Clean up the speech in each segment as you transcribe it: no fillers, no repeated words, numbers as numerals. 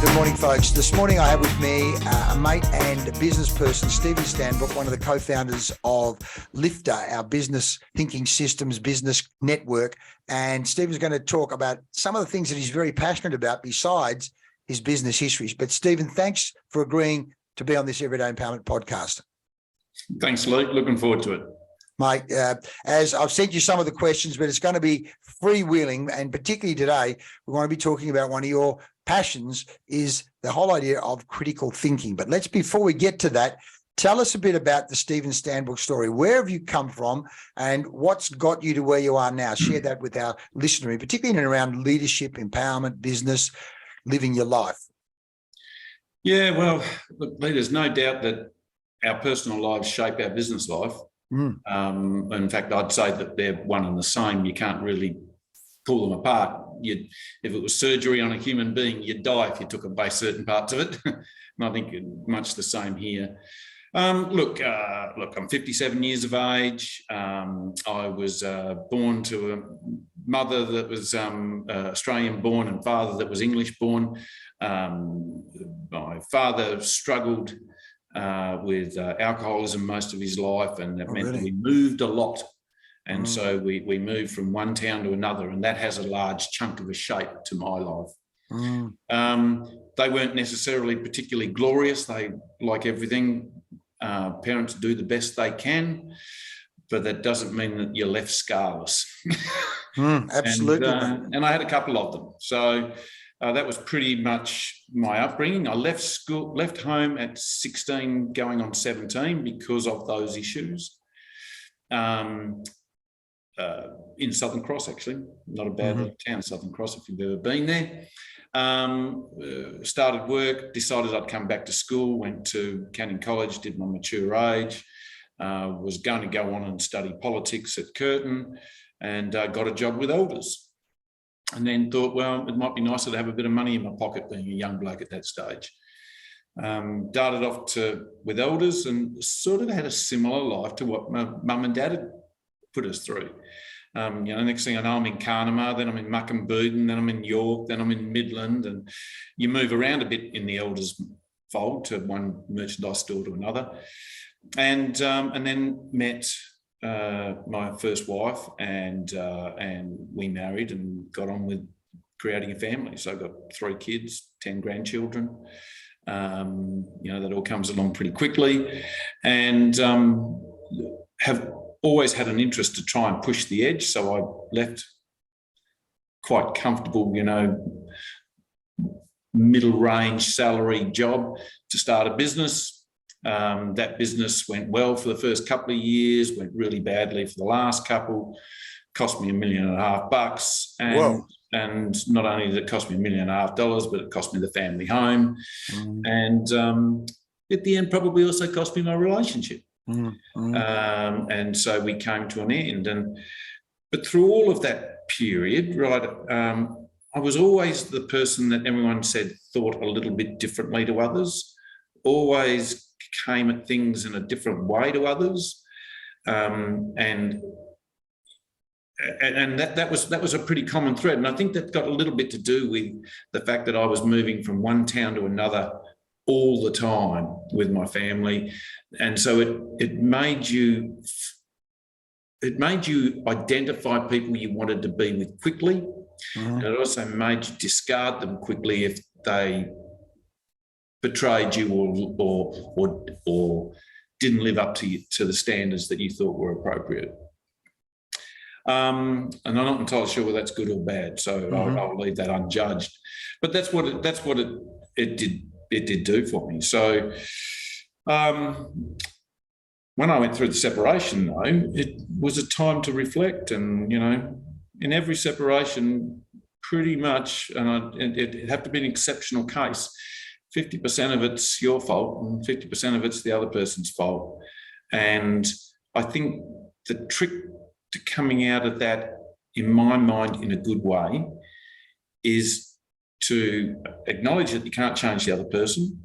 Good morning, folks. This morning I have with me a mate and business person, Stephen Stanbrook, one of the co-founders of Lifter, our business thinking systems business network. And Stephen's going to talk about some of the things that he's very passionate about besides his business histories. But Stephen, thanks for agreeing to be on this Everyday Empowerment podcast. Thanks, Leigh. Looking forward to it. Mate, as I've sent you some of the questions, but it's going to be freewheeling. And particularly today, we want to be talking about one of your passions is the whole idea of critical thinking. But before we get to that, tell us a bit about the Stephen Stanbrook story. Where have you come from and what's got you to where you are now? Share that with our listener, particularly in and around leadership, empowerment, business, living your life. Yeah, well, look, Leigh, there's no doubt that our personal lives shape our business life. In fact, I'd say that they're one and the same. You can't really pull them apart. If it was surgery on a human being, you'd die if you took away certain parts of it. And I think much the same here. Look, I'm 57 years of age. I was born to a mother that was Australian born and father that was English born. My father struggled with alcoholism most of his life, and that meant that we moved a lot. And so we moved from one town to another, and that has a large chunk of a shape to my life. They weren't necessarily particularly glorious. They, like everything, parents do the best they can, but that doesn't mean that you're left scarless. Absolutely. And I had a couple of them. So that was pretty much my upbringing. I left home at 16, going on 17 because of those issues. In Southern Cross, actually, not a bad little town, Southern Cross, if you've ever been there. Started work, decided I'd come back to school, went to Canning College, did my mature age, was going to go on and study politics at Curtin, and got a job with Elders. And then thought, well, it might be nicer to have a bit of money in my pocket being a young bloke at that stage. Darted off with Elders and sort of had a similar life to what my mum and dad had put us through. Next thing I know, I'm in Carnamah, then I'm in Muckamboodin, then I'm in York, then I'm in Midland, and you move around a bit in the Elders fold to one merchandise store to another. And then met my first wife, and we married and got on with creating a family. So I got 3 kids, 10 grandchildren. That all comes along pretty quickly, and have always had an interest to try and push the edge. So I left quite comfortable, middle range salary job to start a business. That business went well for the first couple of years, went really badly for the last couple, cost me $1.5 million. And not only did it cost me $1.5 million, but it cost me the family home. And at the end, probably also cost me my relationship. And so we came to an end. But through all of that period, I was always the person that everyone said thought a little bit differently to others, always came at things in a different way to others. And that was a pretty common thread. And I think that got a little bit to do with the fact that I was moving from one town to another all the time with my family. And so it made you identify people you wanted to be with quickly. And it also made you discard them quickly if they betrayed you or didn't live up to the standards that you thought were appropriate. And I'm not entirely sure whether that's good or bad, so I'll leave that unjudged. But that's what it did do for me. So when I went through the separation, though, it was a time to reflect. And in every separation, pretty much, and it had to be an exceptional case. 50% of it's your fault, and 50% of it's the other person's fault. And I think the trick to coming out of that, in my mind, in a good way, is to acknowledge that you can't change the other person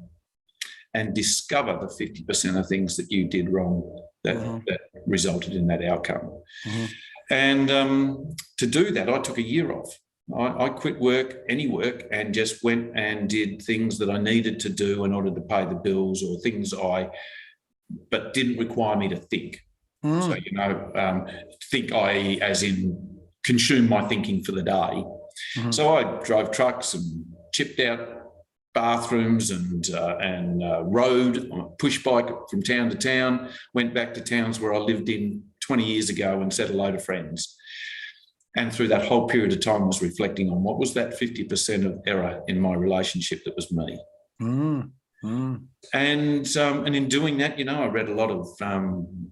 and discover the 50% of things that you did wrong that resulted in that outcome. And to do that, I took a year off. I quit work, any work, and just went and did things that I needed to do in order to pay the bills, or things but didn't require me to think. So, think, i.e. as in consume my thinking for the day. So I drove trucks and chipped out bathrooms and rode on a push bike from town to town, went back to towns where I lived in 20 years ago and set a load of friends. And through that whole period of time was reflecting on what was that 50% of error in my relationship that was me. And in doing that, I read a lot of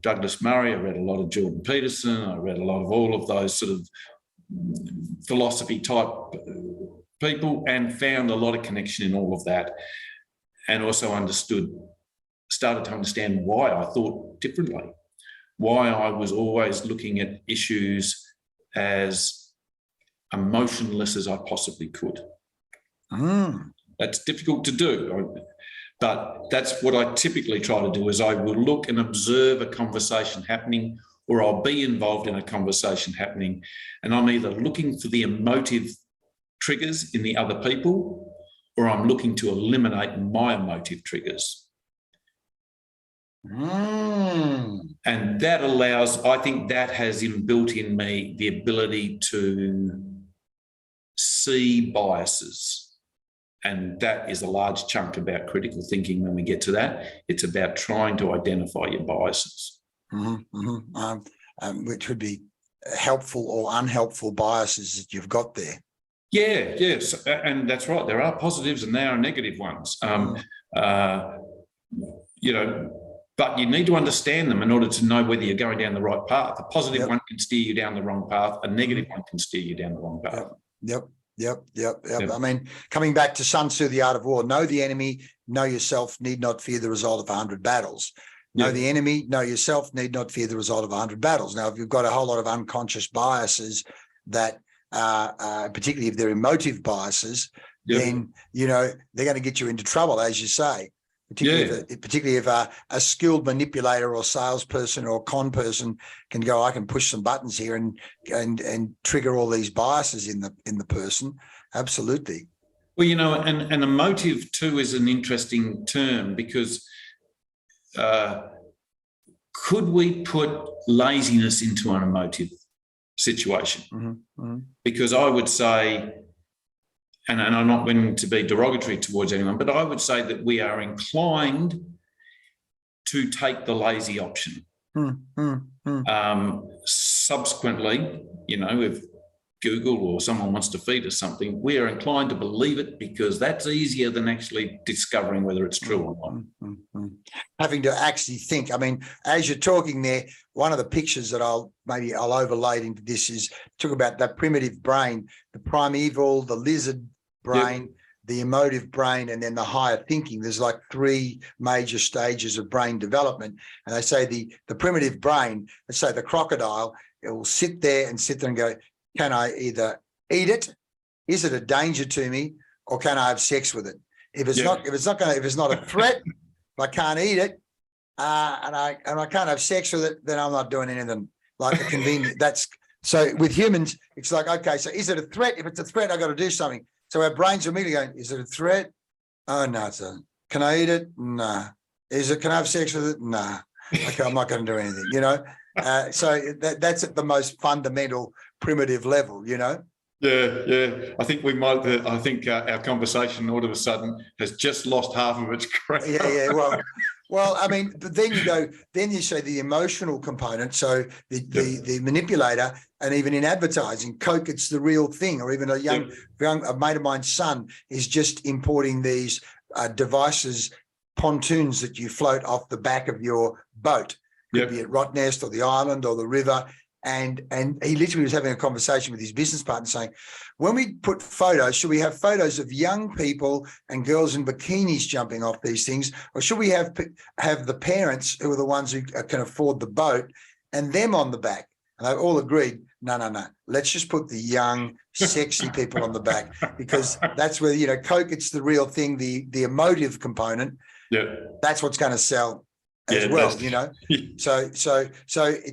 Douglas Murray, I read a lot of Jordan Peterson, I read a lot of all of those sort of philosophy type people, and found a lot of connection in all of that, and also started to understand why I thought differently, why I was always looking at issues as emotionless as I possibly could. That's difficult to do, but that's what I typically try to do, is I will look and observe a conversation happening, or I'll be involved in a conversation happening, and I'm either looking for the emotive triggers in the other people, or I'm looking to eliminate my emotive triggers. And that allows, I think that has inbuilt in me the ability to see biases. And that is a large chunk about critical thinking. When we get to that, it's about trying to identify your biases. Which would be helpful or unhelpful biases that you've got there. Yeah, yes, and that's right. There are positives and there are negative ones. But you need to understand them in order to know whether you're going down the right path. A positive one can steer you down the wrong path. A negative one can steer you down the wrong path. Yep. I mean, coming back to Sun Tzu, The Art of War, know the enemy, know yourself, need not fear the result of 100 battles. Know the enemy, know yourself, need not fear the result of 100 battles. Now, if you've got a whole lot of unconscious biases that, particularly if they're emotive biases, then, they're going to get you into trouble, as you say. Particularly if a skilled manipulator or salesperson or con person can go, I can push some buttons here and trigger all these biases in the person. Absolutely. Well, and emotive too is an interesting term, because could we put laziness into an emotive situation? Because I would say, and I'm not meaning to be derogatory towards anyone, but I would say that we are inclined to take the lazy option. Subsequently, if Google or someone wants to feed us something, we are inclined to believe it because that's easier than actually discovering whether it's true or not. Having to actually think. I mean, as you're talking there, one of the pictures that I'll overlay into this is talk about that primitive brain, the primeval, the lizard brain, the emotive brain, and then the higher thinking. There's like 3 major stages of brain development. And they say the primitive brain, let's say the crocodile, it will sit there and go, can I either eat it? Is it a danger to me? Or can I have sex with it? If it's not a threat, if I can't eat it, and I can't have sex with it, then I'm not doing anything like a convenient. So with humans, it's like, okay, so is it a threat? If it's a threat, I got to do something. So our brains are immediately going, is it a threat? Oh, no, it's a, can I eat it? Nah. Can I have sex with it? Nah. Okay, I'm not going to do anything, So that's at the most fundamental primitive level, Yeah. I think our conversation all of a sudden has just lost half of its crap. Well, I mean, but then you say the emotional component. So the manipulator, and even in advertising, Coke, it's the real thing. Or even a mate of mine's son is just importing these devices, pontoons that you float off the back of your boat. Could be at Rottnest or the island or the river. And he literally was having a conversation with his business partner saying, when we put photos, should we have photos of young people and girls in bikinis jumping off these things? Or should we have the parents who are the ones who can afford the boat and them on the back? And they all agreed, no. Let's just put the young, sexy people on the back, because that's where, Coke, it's the real thing, the emotive component. That's what's going to sell as well, So it's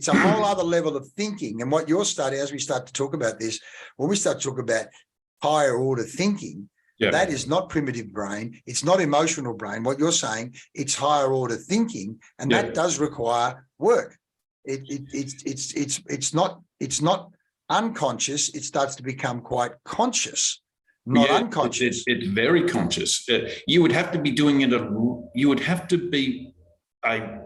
a whole other level of thinking. And what you're studying, as we start to talk about this, when we start to talk about higher order thinking, Yeah. that is not primitive brain. It's not emotional brain. What you're saying, it's higher order thinking, and Yeah. that does require work. It's not unconscious. It starts to become quite conscious, not unconscious. It's very conscious. You would have to be doing it. You would have to be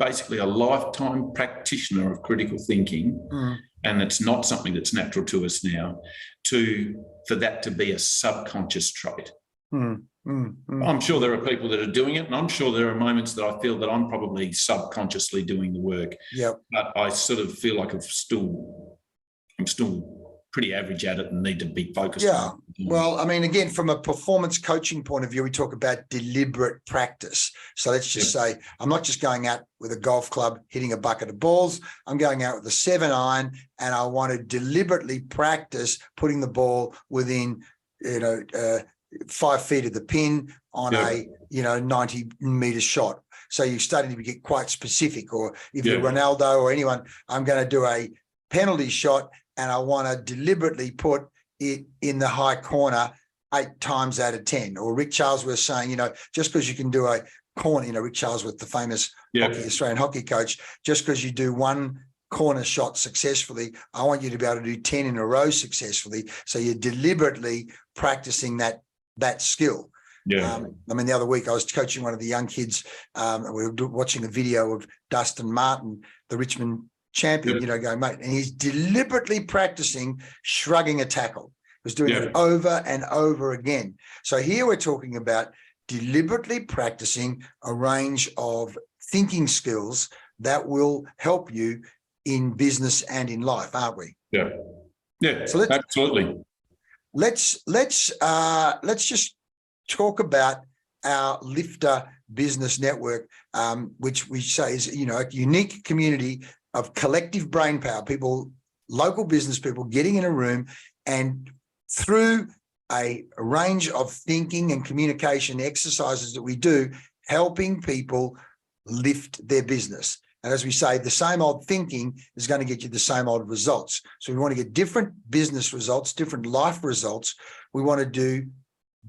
basically a lifetime practitioner of critical thinking, and it's not something that's natural to us now. For that to be a subconscious trait. I'm sure there are people that are doing it, and I'm sure there are moments that I feel that I'm probably subconsciously doing the work. Yep. But I sort of feel like I'm still pretty average at it and need to be focused. Yeah. Well, I mean, again, from a performance coaching point of view, we talk about deliberate practice. So let's just say I'm not just going out with a golf club, hitting a bucket of balls. I'm going out with a 7-iron, and I want to deliberately practice putting the ball within, 5 feet of the pin on a 90-meter shot. So you're starting to get quite specific. Or if you're Ronaldo or anyone, I'm going to do a penalty shot, and I want to deliberately put it in the high corner 8 times out of 10. Or Rick Charlesworth saying, just because you can do a corner, Rick Charlesworth, the famous Australian hockey coach, just because you do one corner shot successfully, I want you to be able to do 10 in a row successfully. So you're deliberately practicing that skill. Yeah. The other week I was coaching one of the young kids. We were watching a video of Dustin Martin, the Richmond champion, going, mate, and he's deliberately practicing shrugging a tackle. He was doing it over and over again. So here we're talking about deliberately practicing a range of thinking skills that will help you in business and in life, aren't we? Yeah. Yeah. So absolutely. Let's just talk about our Lifter Business Network, which we say is a unique community of collective brain power, people, local business people getting in a room, and through a range of thinking and communication exercises that we do, helping people lift their business. And as we say, the same old thinking is going to get you the same old results. So we want to get different business results, different life results. We want to do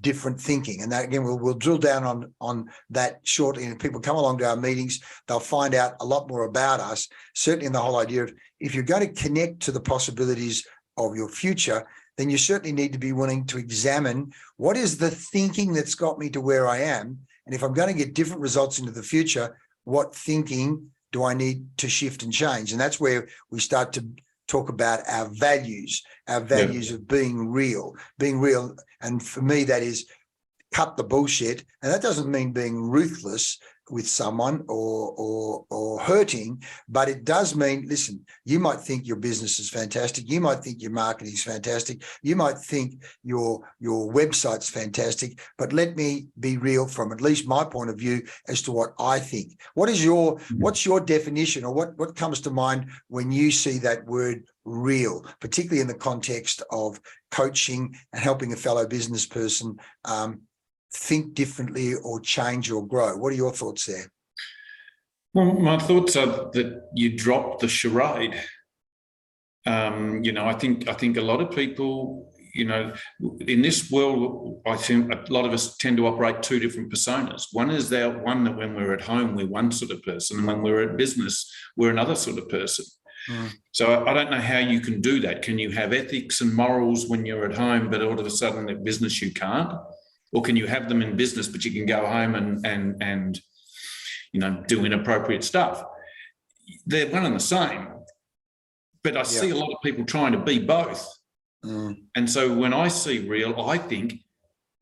different thinking. And that, again, we'll drill down on that shortly. And if people come along to our meetings, they'll find out a lot more about us, certainly in the whole idea of if you're going to connect to the possibilities of your future, then you certainly need to be willing to examine what is the thinking that's got me to where I am. And if I'm going to get different results into the future, what thinking do I need to shift and change? And that's where we start to talk about our values of being real. And for me, that is cut the bullshit. And that doesn't mean being ruthless with someone or hurting, but it does mean, listen, you might think your business is fantastic. You might think your marketing is fantastic. You might think your website's fantastic, but let me be real from at least my point of view as to what I think. What's your definition, or what comes to mind when you see that word real, particularly in the context of coaching and helping a fellow business person think differently or change or grow? What are your thoughts there? Well, my thoughts are that you drop the charade. I think a lot of people, in this world, I think a lot of us tend to operate 2 different personas. One is that when we're at home, we're one sort of person, and when we're at business, we're another sort of person. So I don't know how you can do that. Can you have ethics and morals when you're at home, but all of a sudden at business you can't? Or can you have them in business, but you can go home and do inappropriate stuff? They're one and the same. But I see a lot of people trying to be both. And so when I see real, I think,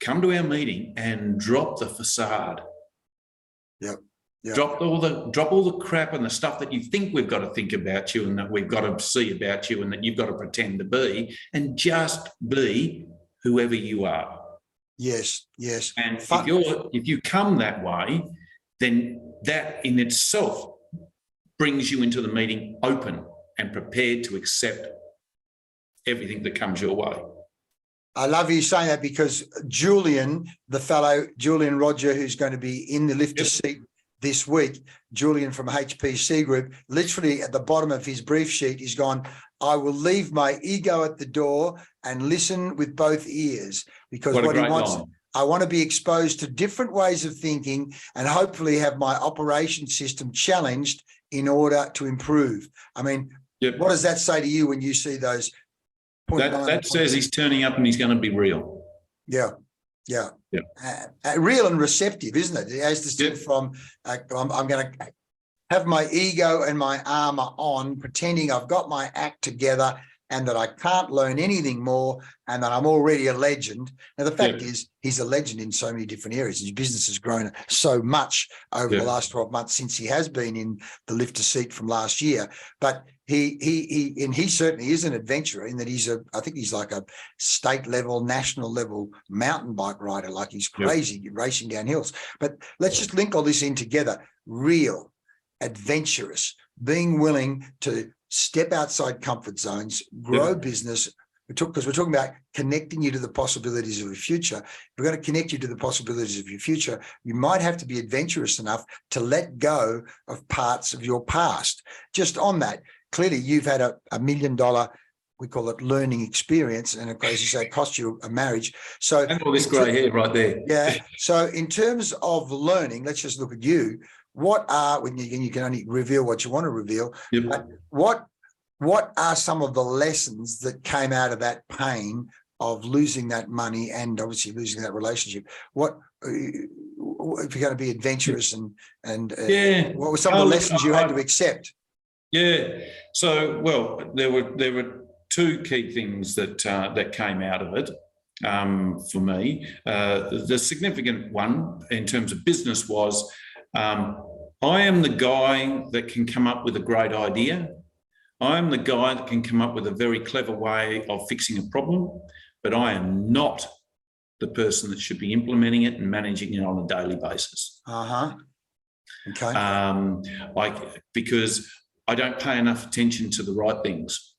come to our meeting and drop the facade. Drop all the crap and the stuff that you think we've got to think about you and that we've got to see about you and that you've got to pretend to be, and just be whoever you are. Yes. And if you come that way, then that in itself brings you into the meeting open and prepared to accept everything that comes your way. I love you saying that, because Julian Roger, who's going to be in the lifter seat this week, Julian from HPC Group, literally at the bottom of his brief sheet, he's gone, I will leave my ego at the door and listen with both ears, because What a what he great wants, line. I want to be exposed to different ways of thinking and hopefully have my operation system challenged in order to improve. I mean, Yep. what does that say to you when you see those point nine? That says he's turning up and he's going to be real. Yeah, yeah. Yeah. Real and receptive, isn't it? As distinct from, I'm going to have my ego and my armor on, pretending I've got my act together and that I can't learn anything more and that I'm already a legend. Now, the fact is, he's a legend in so many different areas. His business has grown so much over the last 12 months since he has been in the lifter seat from last year. But he certainly is an adventurer in that I think he's like a state level, national level mountain bike rider. Like, he's crazy racing down hills. But let's just link all this in together. Real, adventurous, being willing to step outside comfort zones, grow business. Because we're talking about connecting you to the possibilities of your future. If we're going to connect you to the possibilities of your future, you might have to be adventurous enough to let go of parts of your past. Just on that, clearly you've had a $1 million, we call it learning experience, and of course, you say it cost you a marriage. So, and all this grey hair right there. Yeah. So in terms of learning, let's just look at you. What are, when you can only reveal what you want to reveal, but what are some of the lessons that came out of that pain of losing that money and obviously losing that relationship? What, if you're going to be adventurous and what were some of the lessons you had to accept? Yeah. So, well, there were two key things that that came out of it for me. The significant one in terms of business was, I am the guy that can come up with a great idea. I am the guy that can come up with a very clever way of fixing a problem, but I am not the person that should be implementing it and managing it on a daily basis. Okay. Because I don't pay enough attention to the right things.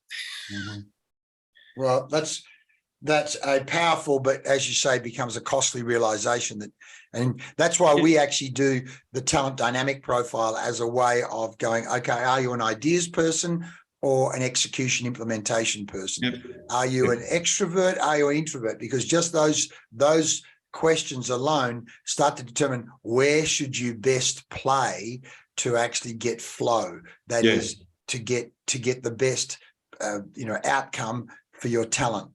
Well, that's a powerful, but as you say, becomes a costly realization that, and that's why we actually do the talent dynamic profile as a way of going, okay, are you an ideas person or an execution implementation person? Are you an extrovert? Are you an introvert? Because just those questions alone start to determine where should you best play to actually get flow. That is to get the best, outcome for your talent.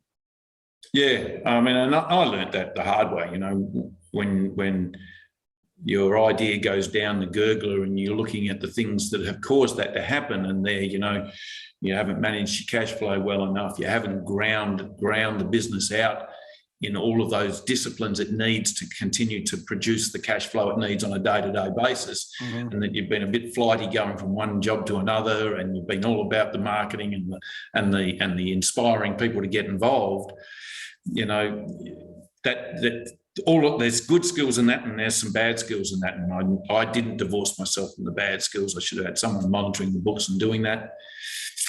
Yeah, I mean, and I learned that the hard way. When your idea goes down the gurgler and you're looking at the things that have caused that to happen, and there, you haven't managed your cash flow well enough, you haven't ground the business out in all of those disciplines it needs to continue to produce the cash flow it needs on a day-to-day basis, and that you've been a bit flighty going from one job to another, and you've been all about the marketing and the inspiring people to get involved. There's good skills in that, and there's some bad skills in that. And I didn't divorce myself from the bad skills. I should have had someone monitoring the books and doing that.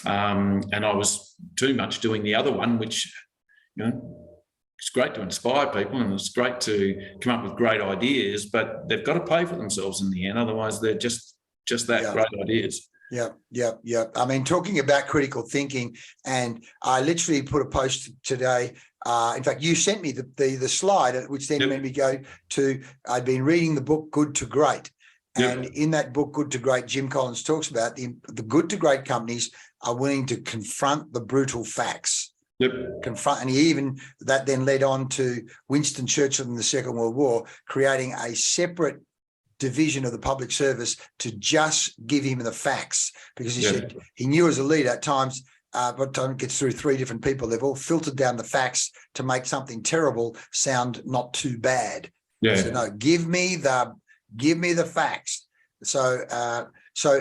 And I was too much doing the other one, which, it's great to inspire people and it's great to come up with great ideas, but they've got to pay for themselves in the end. Otherwise, they're just that great ideas. Yeah. I mean, talking about critical thinking, and I literally put a post today. In fact, you sent me the slide, which then made me go to, I'd been reading the book Good to Great. And in that book, Good to Great, Jim Collins talks about the good to great companies are willing to confront the brutal facts. Confront, and that then led on to Winston Churchill in the Second World War, creating a separate division of the public service to just give him the facts, because he said he knew as a leader at times, by the time it gets through 3 different people, they've all filtered down the facts to make something terrible sound not too bad. So no, give me the facts. So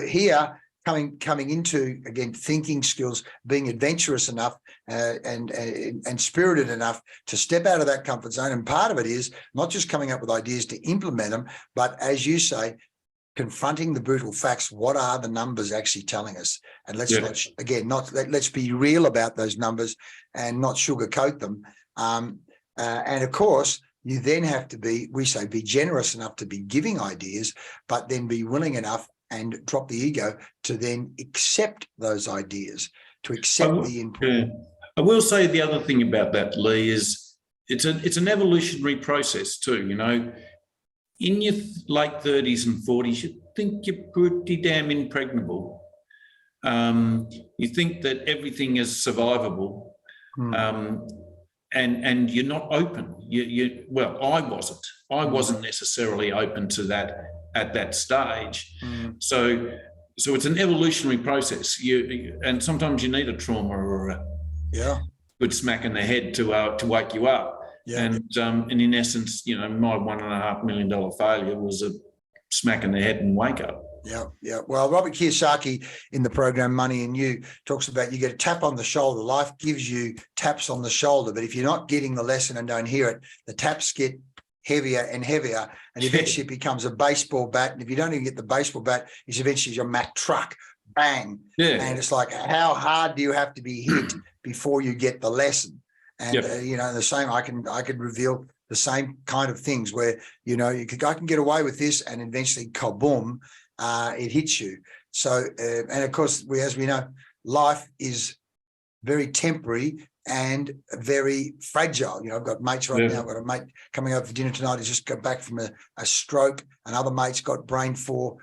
here, coming into, again, thinking skills, being adventurous enough and spirited enough to step out of that comfort zone. And part of it is not just coming up with ideas to implement them, but as you say, confronting the brutal facts. What are the numbers actually telling us? And let's be real about those numbers and not sugarcoat them. And of course, you then have to be generous enough to be giving ideas, but then be willing enough and drop the ego to then accept those ideas, to accept the input. Yeah. I will say the other thing about that, Leigh, is it's an evolutionary process too. You know, in your late 30s and 40s, you think you're pretty damn impregnable. You think that everything is survivable, and you're not open. Well, I wasn't. I wasn't necessarily open to that at that stage. So it's an evolutionary process. And sometimes you need a trauma or a good smack in the head to wake you up. Yeah. And in essence, you know, my $1.5 million failure was a smack in the head and wake up. Yeah. Well, Robert Kiyosaki in the program Money and You talks about you get a tap on the shoulder. Life gives you taps on the shoulder, but if you're not getting the lesson and don't hear it, the taps get heavier and heavier, and eventually it becomes a baseball bat. And if you don't even get the baseball bat, it's eventually your Mack truck. Bang. Yeah. And it's like, how hard do you have to be hit before you get the lesson? And you know, the same, I could reveal the same kind of things where, you know, I can get away with this, and eventually kaboom, it hits you. So, and of course, as we know, life is very temporary and very fragile. You know, I've got mates right now. I've got a mate coming over for dinner tonight who's just got back from a stroke. Another mate's got grade 4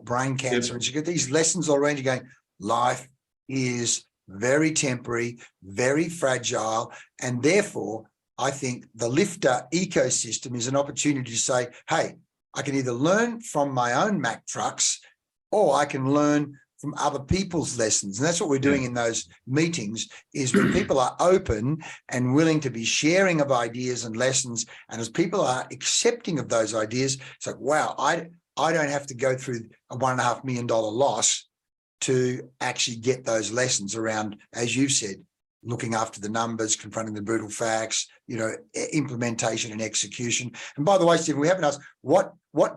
brain cancer. And you get these lessons all around you going, life is very temporary, very fragile. And therefore, I think the lifter ecosystem is an opportunity to say, hey, I can either learn from my own Mack trucks, or I can learn from other people's lessons. And that's what we're doing in those meetings, is when people are open and willing to be sharing of ideas and lessons. And as people are accepting of those ideas, it's like, wow, I don't have to go through a $1.5 million loss to actually get those lessons around, as you've said, looking after the numbers, confronting the brutal facts, you know, implementation and execution. And by the way, Stephen, we haven't asked, what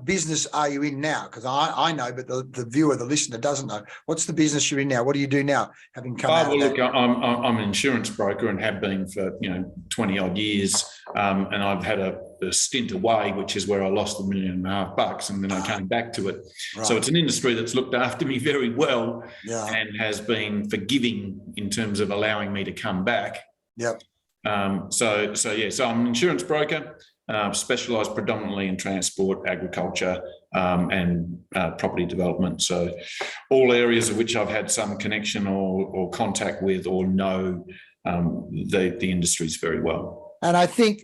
business are you in now? Because I know, but the viewer, the listener doesn't know. What's the business you're in now? What do you do now, having come out of that? Look, I'm an insurance broker and have been for 20 odd years, and I've had a stint away, which is where I lost $1.5 million, and then I came back to it. Right. So it's an industry that's looked after me very well, and has been forgiving in terms of allowing me to come back. Yep. So I'm an insurance broker, specialised predominantly in transport, agriculture, and property development. So all areas of which I've had some connection or contact with, or know the industries very well. And I think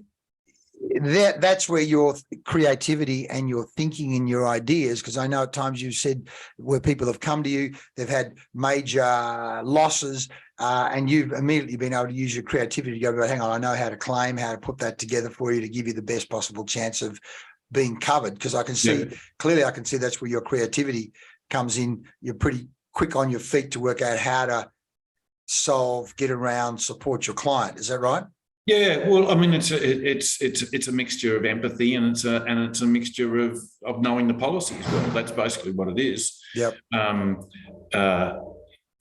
that's where your creativity and your thinking and your ideas, because I know at times you've said where people have come to you, they've had major losses, and you've immediately been able to use your creativity to go, hang on, I know how to claim, how to put that together for you to give you the best possible chance of being covered. Because I can see, clearly I can see that's where your creativity comes in. You're pretty quick on your feet to work out how to solve, get around, support your client. Is that right? Yeah, well, I mean, it's a mixture of empathy, and it's a mixture of knowing the policies well. That's basically what it is. Yep.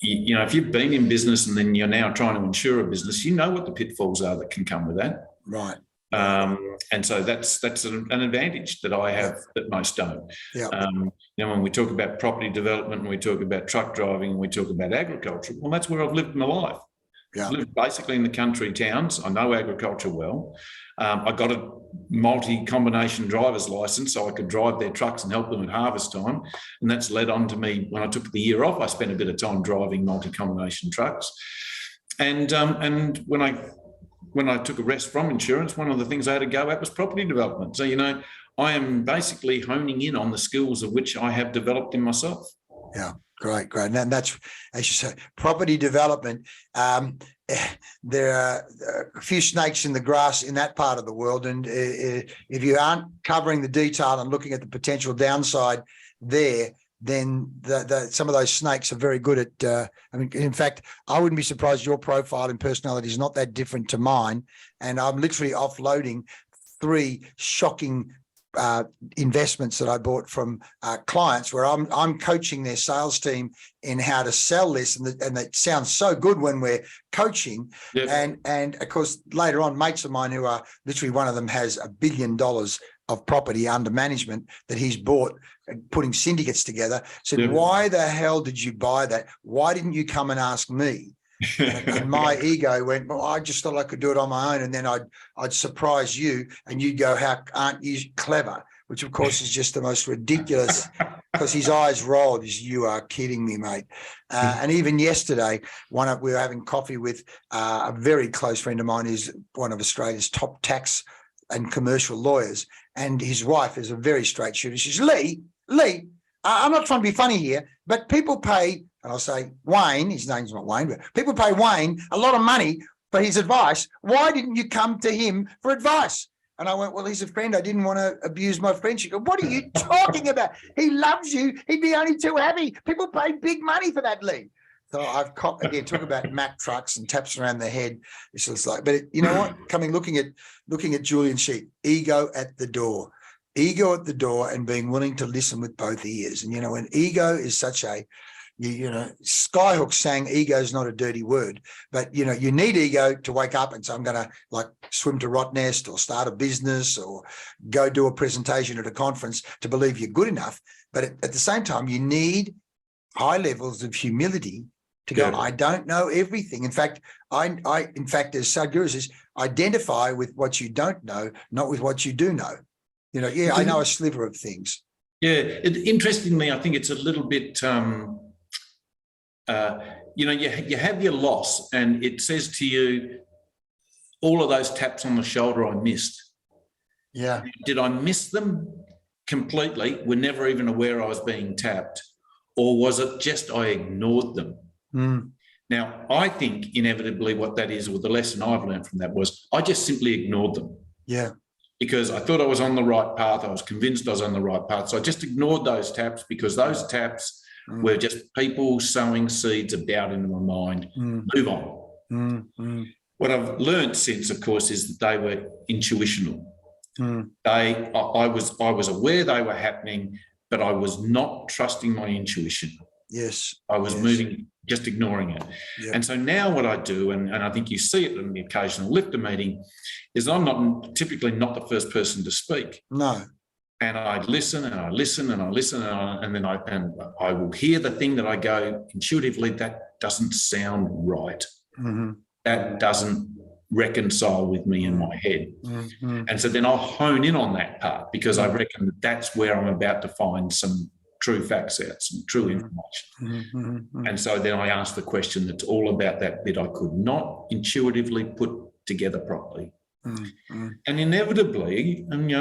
You know, if you've been in business and then you're now trying to insure a business, you know what the pitfalls are that can come with that. Right. And so that's an advantage that I have that most don't. Yeah. You know, when we talk about property development, and we talk about truck driving, and we talk about agriculture, well, that's where I've lived my life. Yeah. I live basically in the country towns. I know agriculture well. I got a multi-combination driver's license, so I could drive their trucks and help them at harvest time. And that's led on to me, when I took the year off, I spent a bit of time driving multi-combination trucks. And when I took a rest from insurance, one of the things I had to go at was property development. So, you know, I am basically honing in on the skills of which I have developed in myself. Yeah. Great. And that's, as you say, property development. There are a few snakes in the grass in that part of the world. And if you aren't covering the detail and looking at the potential downside there, then some of those snakes are very good at, I mean, in fact, I wouldn't be surprised your profile and personality is not that different to mine. And I'm literally offloading 3 shocking investments that I bought from clients, where I'm coaching their sales team in how to sell this, and it sounds so good when we're coaching. Yep. And of course later on, mates of mine who are literally, one of them has $1 billion of property under management that he's bought, putting syndicates together. Said, why the hell did you buy that? Why didn't you come and ask me? And my ego went, well, I just thought I could do it on my own, and then I'd surprise you, and you'd go, how aren't you clever? Which of course is just the most ridiculous, because his eyes rolled. He's, you are kidding me, mate. And even yesterday, we were having coffee with a very close friend of mine who's one of Australia's top tax and commercial lawyers, and his wife is a very straight shooter. She says, Leigh, I'm not trying to be funny here, but people pay, and I'll say Wayne, his name's not Wayne, but people pay Wayne a lot of money for his advice. Why didn't you come to him for advice? And I went, well, he's a friend. I didn't want to abuse my friend. She goes, what are you talking about? He loves you. He'd be only too happy. People pay big money for that, Leigh. So I've again talk about Mack trucks and taps around the head. It's just like, but you know what? Looking at Julian Sheep, ego at the door, and being willing to listen with both ears. And when ego is such a, Skyhook sang ego is not a dirty word, but you need ego to wake up and say, I'm going to like swim to Rottnest or start a business or go do a presentation at a conference to believe you're good enough. But at the same time, you need high levels of humility to go, I don't know everything. In fact, as Sadhguru says, identify with what you don't know, not with what you do know. I know a sliver of things. Yeah, interestingly, I think it's a little bit, you have your loss, and it says to you, all of those taps on the shoulder I missed. Yeah. Did I miss them completely? We're never even aware I was being tapped, or was it just I ignored them? Now, I think inevitably what that is, or the lesson I've learned from that, was I just simply ignored them. Yeah. Because I thought I was on the right path. I was convinced I was on the right path. So I just ignored those taps, because those taps were just people sowing seeds of doubt into my mind. Move on. What I've learned since, of course, is that they were intuitional. I was aware they were happening, but I was not trusting my intuition. Yes. I was moving, just ignoring it. Yep. And so now what I do, and I think you see it in the occasional lifter meeting, is I'm typically not the first person to speak. No. And I listen and I listen and I listen and then I will hear the thing that I go intuitively, that doesn't sound right. That doesn't reconcile with me in my head. And so then I'll hone in on that part, because I reckon that that's where I'm about to find some true facts out, some true information. And so then I ask the question that's all about that bit I could not intuitively put together properly. And inevitably, and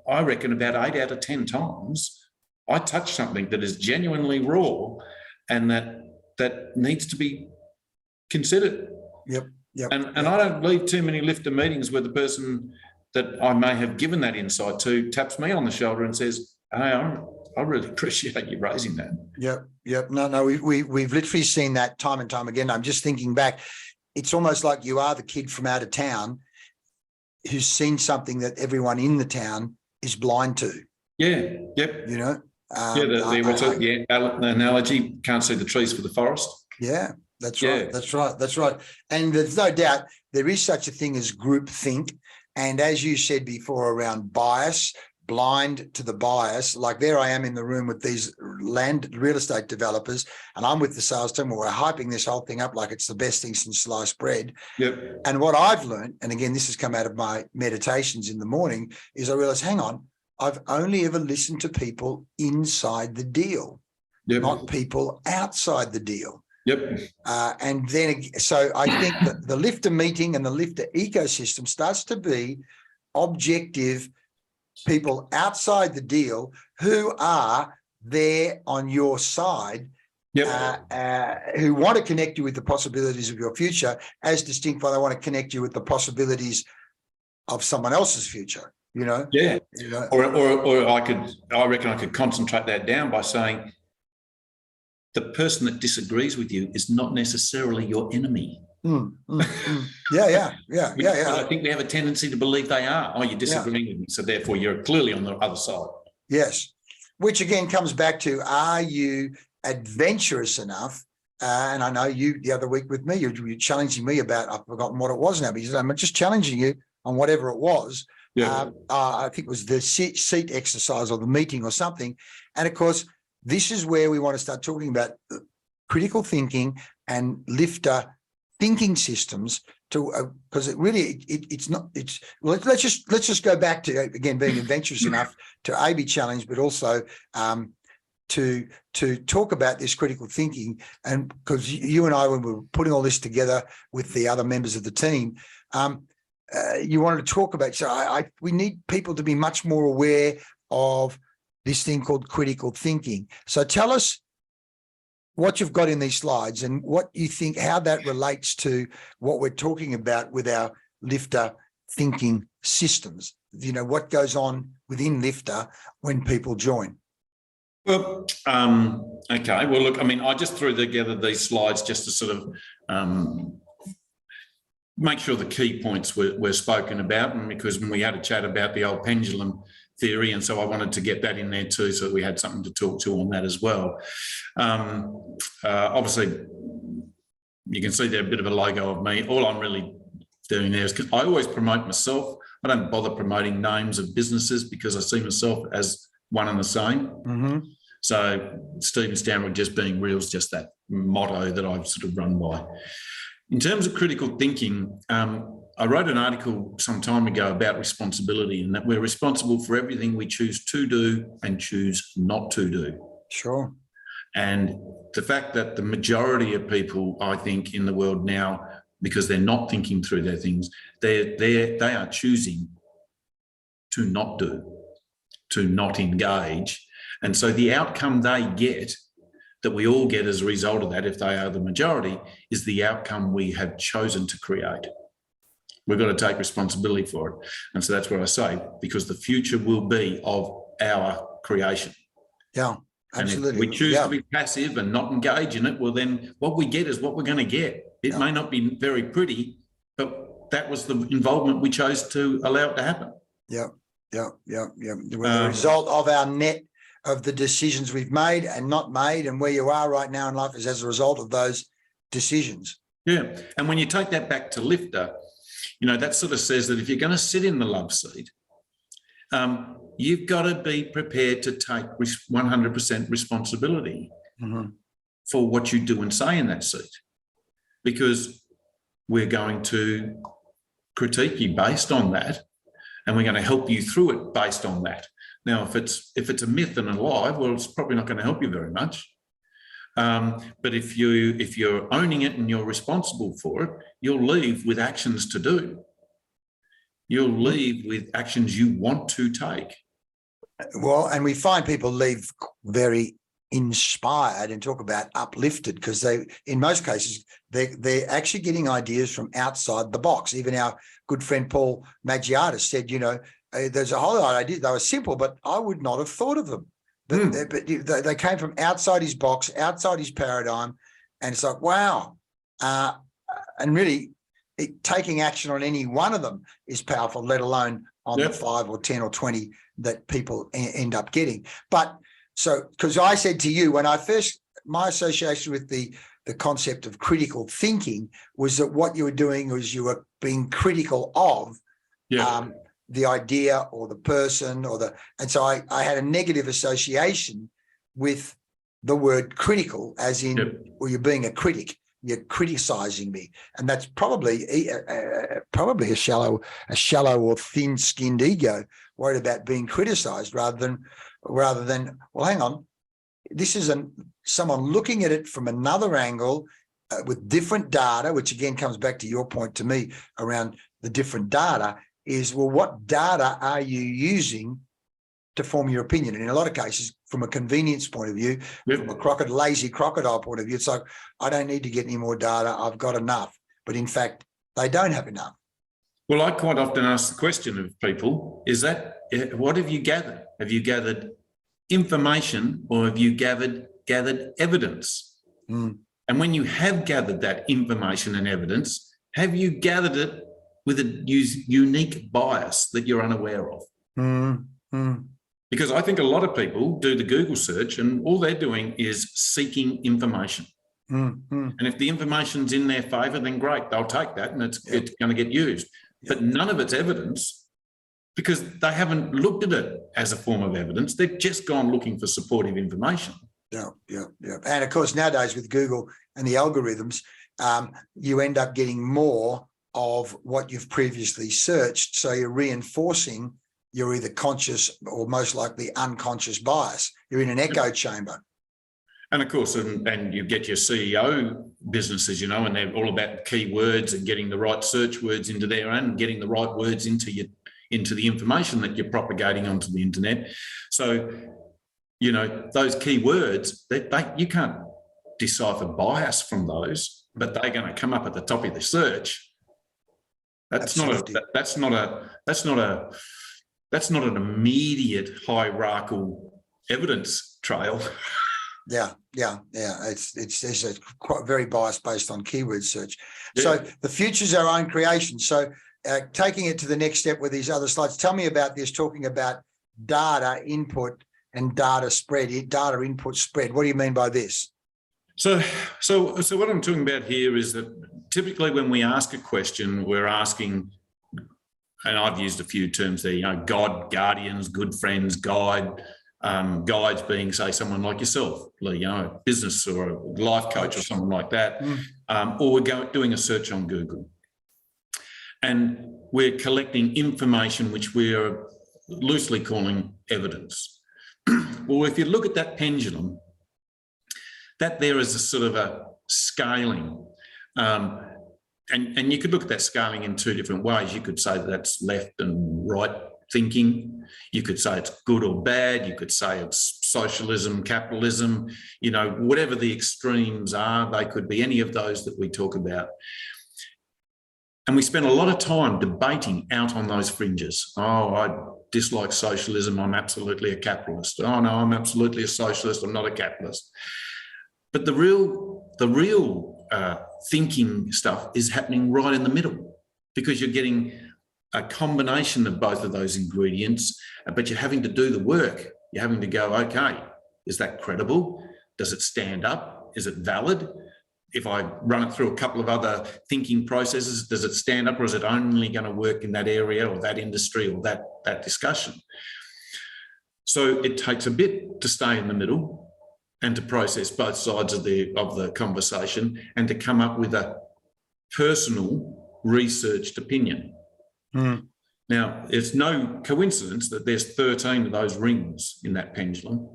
I reckon about 8 out of 10 times, I touch something that is genuinely raw and that needs to be considered. Yep. And I don't believe too many lifter meetings where the person that I may have given that insight to taps me on the shoulder and says, hey, I really appreciate you raising that. Yep. No, we've literally seen that time and time again. I'm just thinking back. It's almost like you are the kid from out of town who's seen something that everyone in the town is blind to. Yeah. Yep. The analogy, can't see the trees for the forest. Yeah, that's right. That's right. And there's no doubt there is such a thing as groupthink. And as you said before, around bias, blind to the bias, like there I am in the room with these real estate developers, and I'm with the sales team, we're hyping this whole thing up like it's the best thing since sliced bread. Yep. And what I've learned, and again, this has come out of my meditations in the morning, is I realize, hang on, I've only ever listened to people inside the deal, not people outside the deal. Yep. And then, so I think that the lifter meeting and the lifter ecosystem starts to be objective people outside the deal who are there on your side, who want to connect you with the possibilities of your future, as distinct from they want to connect you with the possibilities of someone else's future. Yeah. Or I reckon I could concentrate that down by saying the person that disagrees with you is not necessarily your enemy. Yeah. I think we have a tendency to believe they are. Oh, you're disagreeing with me, so therefore you're clearly on the other side. Yes, which again comes back to, are you adventurous enough? And I know you the other week with me, you're challenging me about, I've forgotten what it was now, but I'm just challenging you on whatever it was. I think it was the seat exercise or the meeting or something. And of course, this is where we want to start talking about critical thinking and lifter thinking systems to, because it's not, well, let's just go back to, again, being adventurous enough to be challenged, but also to talk about this critical thinking. And because you and I, when we were putting all this together with the other members of the team, you wanted to talk about, so we need people to be much more aware of this thing called critical thinking. So tell us what you've got in these slides and what you think, how that relates to what we're talking about with our lifter thinking systems. You know, what goes on within lifter when people join. Well, okay. Well, look, I mean, I just threw together these slides just to sort of make sure the key points were spoken about, and because when we had a chat about the old pendulum theory, and so I wanted to get that in there too, so that we had something to talk to on that as well. Obviously, you can see there a bit of a logo of me. All I'm really doing there is, because I always promote myself. I don't bother promoting names of businesses because I see myself as one and the same. Mm-hmm. So Stephen Stanbrook, just being real, is just that motto that I've sort of run by. In terms of critical thinking, I wrote an article some time ago about responsibility, and that we're responsible for everything we choose to do and choose not to do. Sure. And the fact that the majority of people, I think, in the world now, because they're not thinking through their things, they are choosing to not do, to not engage. And so the outcome they get, that we all get as a result of that, if they are the majority, is the outcome we have chosen to create. We've got to take responsibility for it. And so that's what I say, because the future will be of our creation. Yeah, absolutely. And if we choose to be passive and not engage in it, well, then what we get is what we're going to get. It may not be very pretty, but that was the involvement we chose to allow it to happen. Yeah. The result of our net of the decisions we've made and not made, and where you are right now in life is as a result of those decisions. Yeah. And when you take that back to lifter, you know, that sort of says that if you're going to sit in the love seat, you've got to be prepared to take 100% responsibility for what you do and say in that seat, because we're going to critique you based on that, and we're going to help you through it based on that. Now, if it's a myth and a lie, well, it's probably not going to help you very much. But if you're owning it and you're responsible for it, you'll leave with actions to do. You'll leave with actions you want to take. Well, and we find people leave very inspired and talk about uplifted, because they, in most cases, they're actually getting ideas from outside the box. Even our good friend Paul Maggiatis said, you know, there's a whole lot of ideas. They were simple, but I would not have thought of them. But they came from outside his box, outside his paradigm, and it's like, wow. And really, taking action on any one of them is powerful, let alone on the 5 or 10 or 20 that people end up getting. But so, because I said to you, when I first, my association with the concept of critical thinking was that what you were doing was you were being critical of the idea or the person and so I had a negative association with the word critical, as in, well, you're being a critic, you're criticizing me, and that's probably a shallow or thin-skinned ego, worried about being criticized rather than, well, hang on, this is someone looking at it from another angle with different data, which again comes back to your point to me around the different data. Is, well, what data are you using to form your opinion? And in a lot of cases, from a convenience point of view, from a lazy crocodile point of view, it's like, I don't need to get any more data, I've got enough. But in fact, they don't have enough. Well, I quite often ask the question of people, is that, what have you gathered? Have you gathered information, or have you gathered evidence? And when you have gathered that information and evidence, have you gathered it with a unique bias that you're unaware of? Because I think a lot of people do the Google search and all they're doing is seeking information. And if the information's in their favour, then great, they'll take that and it's going to get used. But none of it's evidence because they haven't looked at it as a form of evidence. They've just gone looking for supportive information. Yeah. And of course, nowadays with Google and the algorithms, you end up getting more of what you've previously searched. So you're reinforcing your either conscious or most likely unconscious bias. You're in an echo chamber. And of course, and you get your CEO businesses, you know, and they're all about keywords and getting the right search words into there and getting the right words into the information that you're propagating onto the internet. So, you know, those keywords, you can't decipher bias from those, but they're going to come up at the top of the search. That's not an immediate hierarchical evidence trail. Yeah. It's a quite very biased based on keyword search. Yeah. So the future's our own creation. So taking it to the next step with these other slides, tell me about this, talking about data input and data spread, data input spread. What do you mean by this? So what I'm talking about here is that typically when we ask a question, we're asking, and I've used a few terms there, you know, God, guardians, good friends, guide, guides being, say, someone like yourself, you know, business or a life coach or something like that, or we're doing a search on Google. And we're collecting information which we are loosely calling evidence. Well, if you look at that pendulum, that there is a sort of a scaling. And you could look at that scaling in two different ways. You could say that that's left and right thinking. You could say it's good or bad. You could say it's socialism, capitalism, you know, whatever the extremes are, they could be any of those that we talk about. And we spend a lot of time debating out on those fringes. Oh, I dislike socialism. I'm absolutely a capitalist. Oh, no, I'm absolutely a socialist. I'm not a capitalist. But the real thinking stuff is happening right in the middle, because you're getting a combination of both of those ingredients, but you're having to do the work. You're having to go, okay, is that credible? Does it stand up? Is it valid? If I run it through a couple of other thinking processes, does it stand up, or is it only going to work in that area or that industry or that discussion? So it takes a bit to stay in the middle and to process both sides of the conversation and to come up with a personal researched opinion. Now, it's no coincidence that there's 13 of those rings in that pendulum.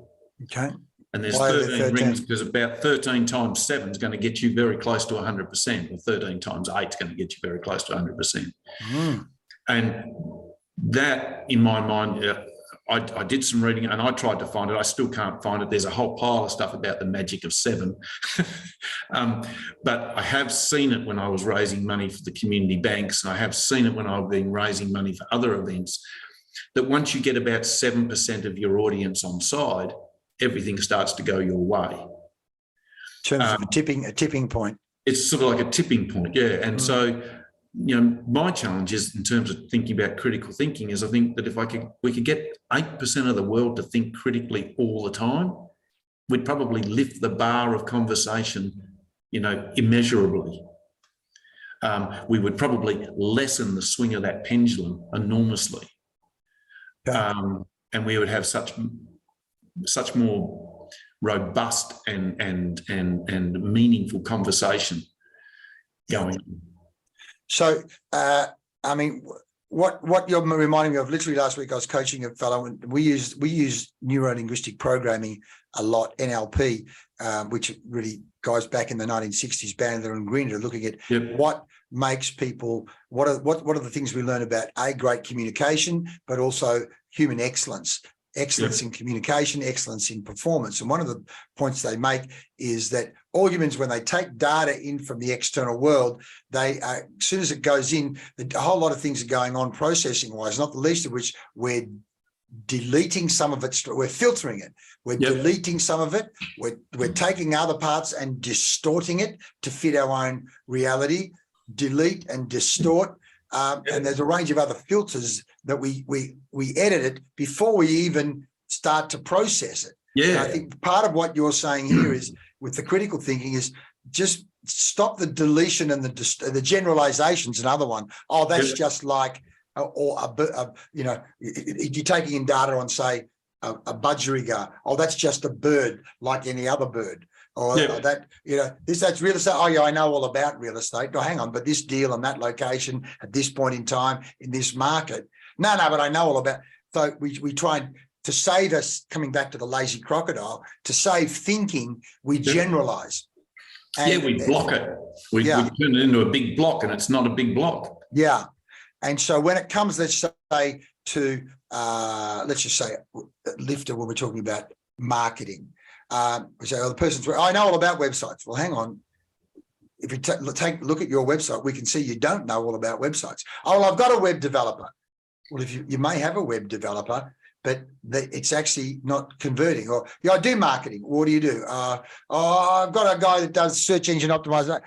Okay. And there's 13 rings, because about 13 times 7 is going to get you very close to 100%, or 13 times 8 is going to get you very close to 100%. And that, in my mind, I did some reading and I tried to find it. I still can't find it. There's a whole pile of stuff about the magic of 7. But I have seen it when I was raising money for the community banks, and I have seen it when I've been raising money for other events, that once you get about 7% of your audience on side, everything starts to go your way. In terms of a tipping point. It's sort of like a tipping point, yeah. And so, you know, my challenge is, in terms of thinking about critical thinking, is I think that if we could get 8% of the world to think critically all the time, we'd probably lift the bar of conversation, you know, immeasurably. We would probably lessen the swing of that pendulum enormously. And we would have such more robust and meaningful conversation going. So, I mean, what you're reminding me of, literally last week I was coaching a fellow, and we use neuro-linguistic programming a lot, NLP, which really goes back in the 1960s, Bandler and Grinder, looking at what makes people, what are the things we learn about great communication, but also human excellence in communication, excellence in performance. And one of the points they make is that all humans, when they take data in from the external world, they as soon as it goes in, a whole lot of things are going on processing wise, not the least of which we're deleting some of it, we're filtering it, we're deleting some of it, we're taking other parts and distorting it to fit our own reality, delete and distort. And there's a range of other filters that we edit it before we even start to process it. And I think part of what you're saying here is, with the critical thinking, is just stop the deletion and the generalizations. Another one, oh, that's just like you're taking in data on, say, a budgerigar. Oh, that's just a bird like any other bird. Or that, that's real estate. Oh, yeah, I know all about real estate. No, hang on, but this deal on that location at this point in time in this market. No, but I know all about. So we try to save us, coming back to the lazy crocodile, to save thinking, we generalize. And, we block it. We turn it into a big block, and it's not a big block. Yeah. And so when it comes, let's say, to, let's just say, lifter, when we're talking about marketing, we say, the person's, I know all about websites. Well, hang on. If you take a look at your website, we can see you don't know all about websites. Oh, well, I've got a web developer. Well, if you may have a web developer, but it's actually not converting. Or, I do marketing. What do you do? I've got a guy that does search engine optimization.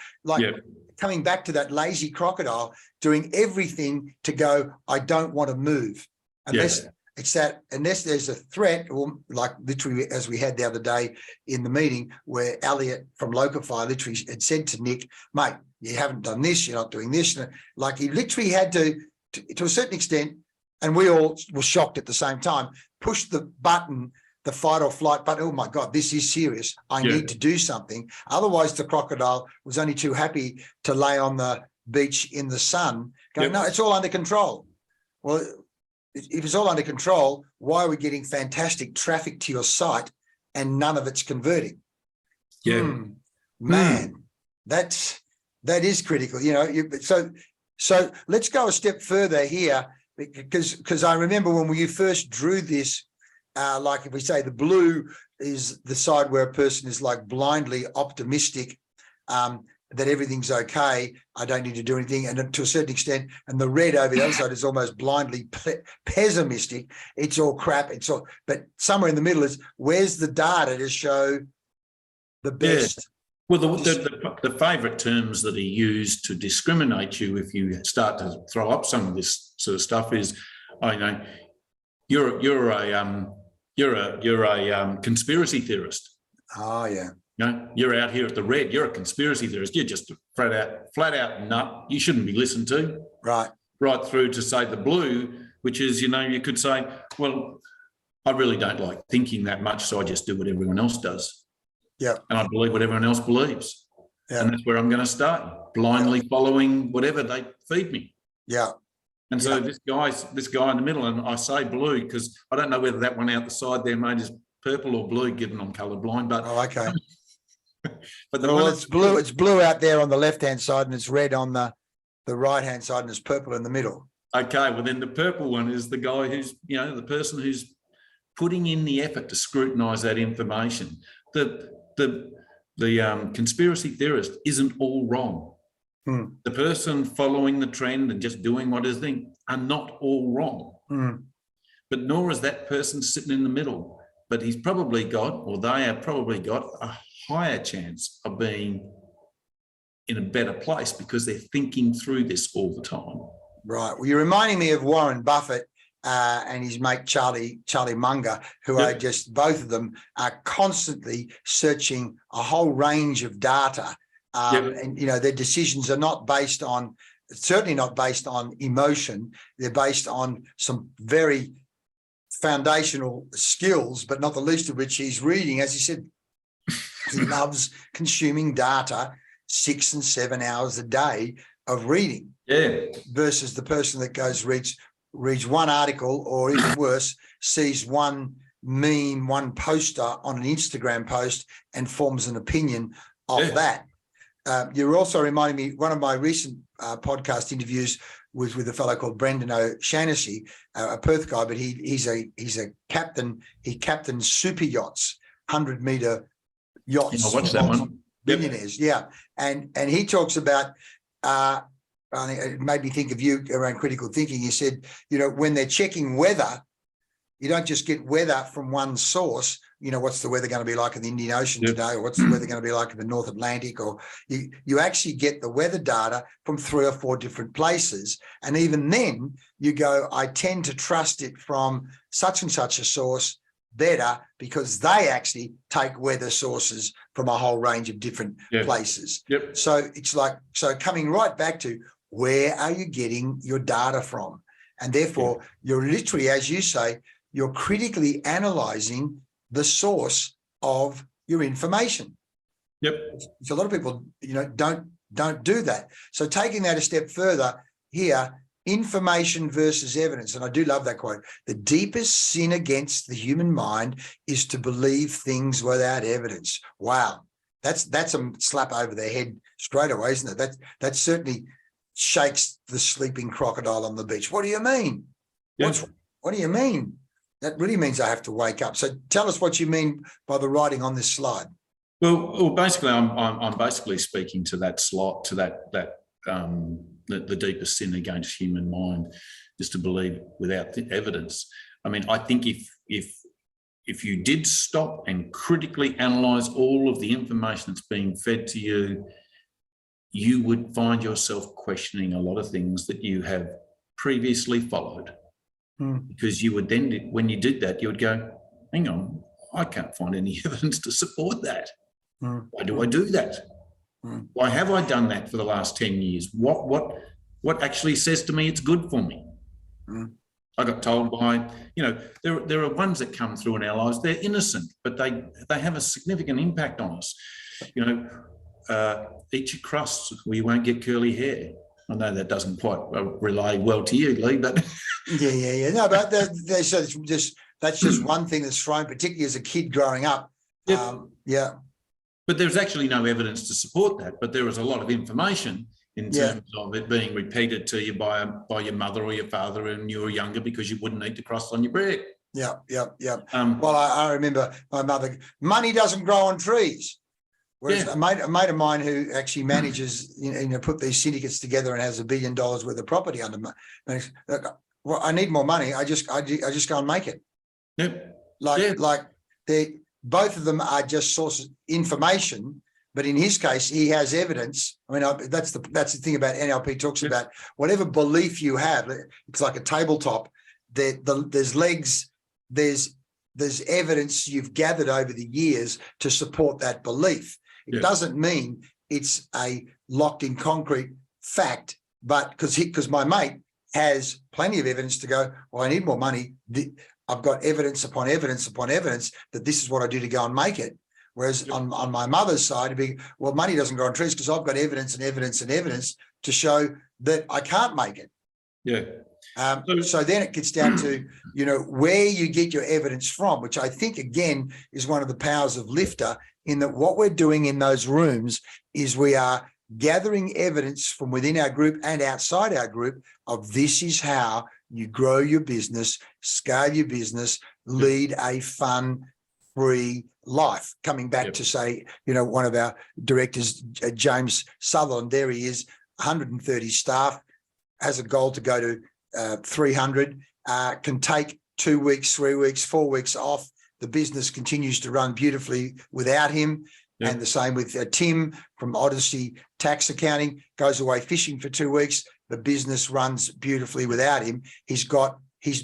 Coming back to that lazy crocodile, doing everything to go, I don't want to move. Unless there's a threat, or like literally as we had the other day in the meeting, where Elliot from Locify literally had said to Nick, mate, you haven't done this, you're not doing this. Like he literally had to a certain extent, and we all were shocked at the same time, push the button, the fight or flight button. Oh my God, this is serious. I need to do something. Otherwise, the crocodile was only too happy to lay on the beach in the sun going, no, it's all under control. Well, if it's all under control, why are we getting fantastic traffic to your site and none of it's converting? Man, that is critical. So let's go a step further here, because I remember when you first drew this, like if we say the blue is the side where a person is like blindly optimistic, that everything's okay, I don't need to do anything, and to a certain extent, and the red over the other side is almost blindly pessimistic. It's all crap. But somewhere in the middle is, where's the data to show the best? Well, the favourite terms that are used to discriminate you if you start to throw up some of this sort of stuff is, you're a conspiracy theorist. Oh yeah. You're out here at the red. You're a conspiracy theorist. You're just a flat out nut. You shouldn't be listened to. Right. Right through to say the blue, which is, you could say, well, I really don't like thinking that much, so I just do what everyone else does. Yeah. And I believe what everyone else believes. Yeah. And that's where I'm going to start, blindly following whatever they feed me. Yeah. And so this guy in the middle, and I say blue because I don't know whether that one out the side there, mate, is purple or blue, given I'm colourblind. But okay. But it's blue. It's blue out there on the left-hand side, and it's red on the right-hand side, and it's purple in the middle. Okay, well then the purple one is the guy who's, the person who's putting in the effort to scrutinise that information. The conspiracy theorist isn't all wrong. The person following the trend and just doing what is thing are not all wrong. But nor is that person sitting in the middle. But he's probably got, or they have probably got, a higher chance of being in a better place because they're thinking through this all the time. Right. Well, you're reminding me of Warren Buffett and his mate Charlie Munger, who are both of them are constantly searching a whole range of data. And, their decisions are certainly not based on emotion. They're based on some very foundational skills, but not the least of which he's reading. As he said, he loves consuming data 6 and 7 hours a day of reading. Versus the person that goes reads one article, or even worse, sees one meme, one poster on an Instagram post and forms an opinion of that. You're also reminding me, one of my recent podcast interviews was with a fellow called Brendan O'Shannessy, a Perth guy, but he's a captain. He captains super yachts, 100-metre yachts. I watched that one. Billionaires, and he talks about. It made me think of you around critical thinking. He said, when they're checking weather, you don't just get weather from one source. What's the weather going to be like in the Indian Ocean today, or what's the weather going to be like in the North Atlantic, or you actually get the weather data from 3 or 4 different places. And even then you go, I tend to trust it from such and such a source better because they actually take weather sources from a whole range of different places. So it's like, coming right back to, where are you getting your data from? And therefore, you're literally, as you say, you're critically analysing the source of your information. Yep. So a lot of people, don't do that. So taking that a step further here, information versus evidence. And I do love that quote. The deepest sin against the human mind is to believe things without evidence. Wow. That's a slap over the head straight away, isn't it? That certainly shakes the sleeping crocodile on the beach. What do you mean? Yes. What do you mean? That really means I have to wake up. So tell us what you mean by the writing on this slide. Well, basically, I'm basically speaking to that slot, to the deepest sin against human mind is to believe without the evidence. I mean, I think if you did stop and critically analyse all of the information that's being fed to you, you would find yourself questioning a lot of things that you have previously followed. Because you would then, when you did that, you would go, hang on, I can't find any evidence to support that. Why do I do that? Why have I done that for the last 10 years? What actually says to me it's good for me? I got told by, there are ones that come through in our lives, they're innocent, but they have a significant impact on us. Eat your crust or you won't get curly hair. I know that doesn't quite relay well to you, Leigh, but... Yeah. No, but that's just one thing that's thrown, particularly as a kid growing up. Yep. But there's actually no evidence to support that, but there is a lot of information in terms of it being repeated to you by your mother or your father when you were younger because you wouldn't eat the crust on your bread. Yeah. Well, I remember my mother, money doesn't grow on trees. Whereas a mate of mine who actually manages, put these syndicates together and has $1 billion worth of property under management. Well, I need more money. I just go and make it. Yep. Like they both of them are just sources of information, but in his case, he has evidence. I mean, that's the thing about NLP talks about whatever belief you have. It's like a tabletop. There's legs. There's evidence you've gathered over the years to support that belief. It doesn't mean it's a locked in concrete fact, but because my mate has plenty of evidence to go, well, I need more money. I've got evidence upon evidence upon evidence that this is what I do to go and make it. Whereas on my mother's side, it'd be, well, money doesn't grow on trees because I've got evidence and evidence and evidence to show that I can't make it. Yeah. So then it gets down to, where you get your evidence from, which I think, again, is one of the powers of Lifter, in that what we're doing in those rooms is we are gathering evidence from within our group and outside our group of this is how you grow your business, scale your business, lead a fun, free life. Coming back to say, one of our directors, James Sutherland, there he is, 130 staff, has a goal to go to 300, can take 2 weeks, 3 weeks, 4 weeks off. The business continues to run beautifully without him. And the same with Tim from Odyssey Tax Accounting, goes away fishing for 2 weeks. The business runs beautifully without him. He's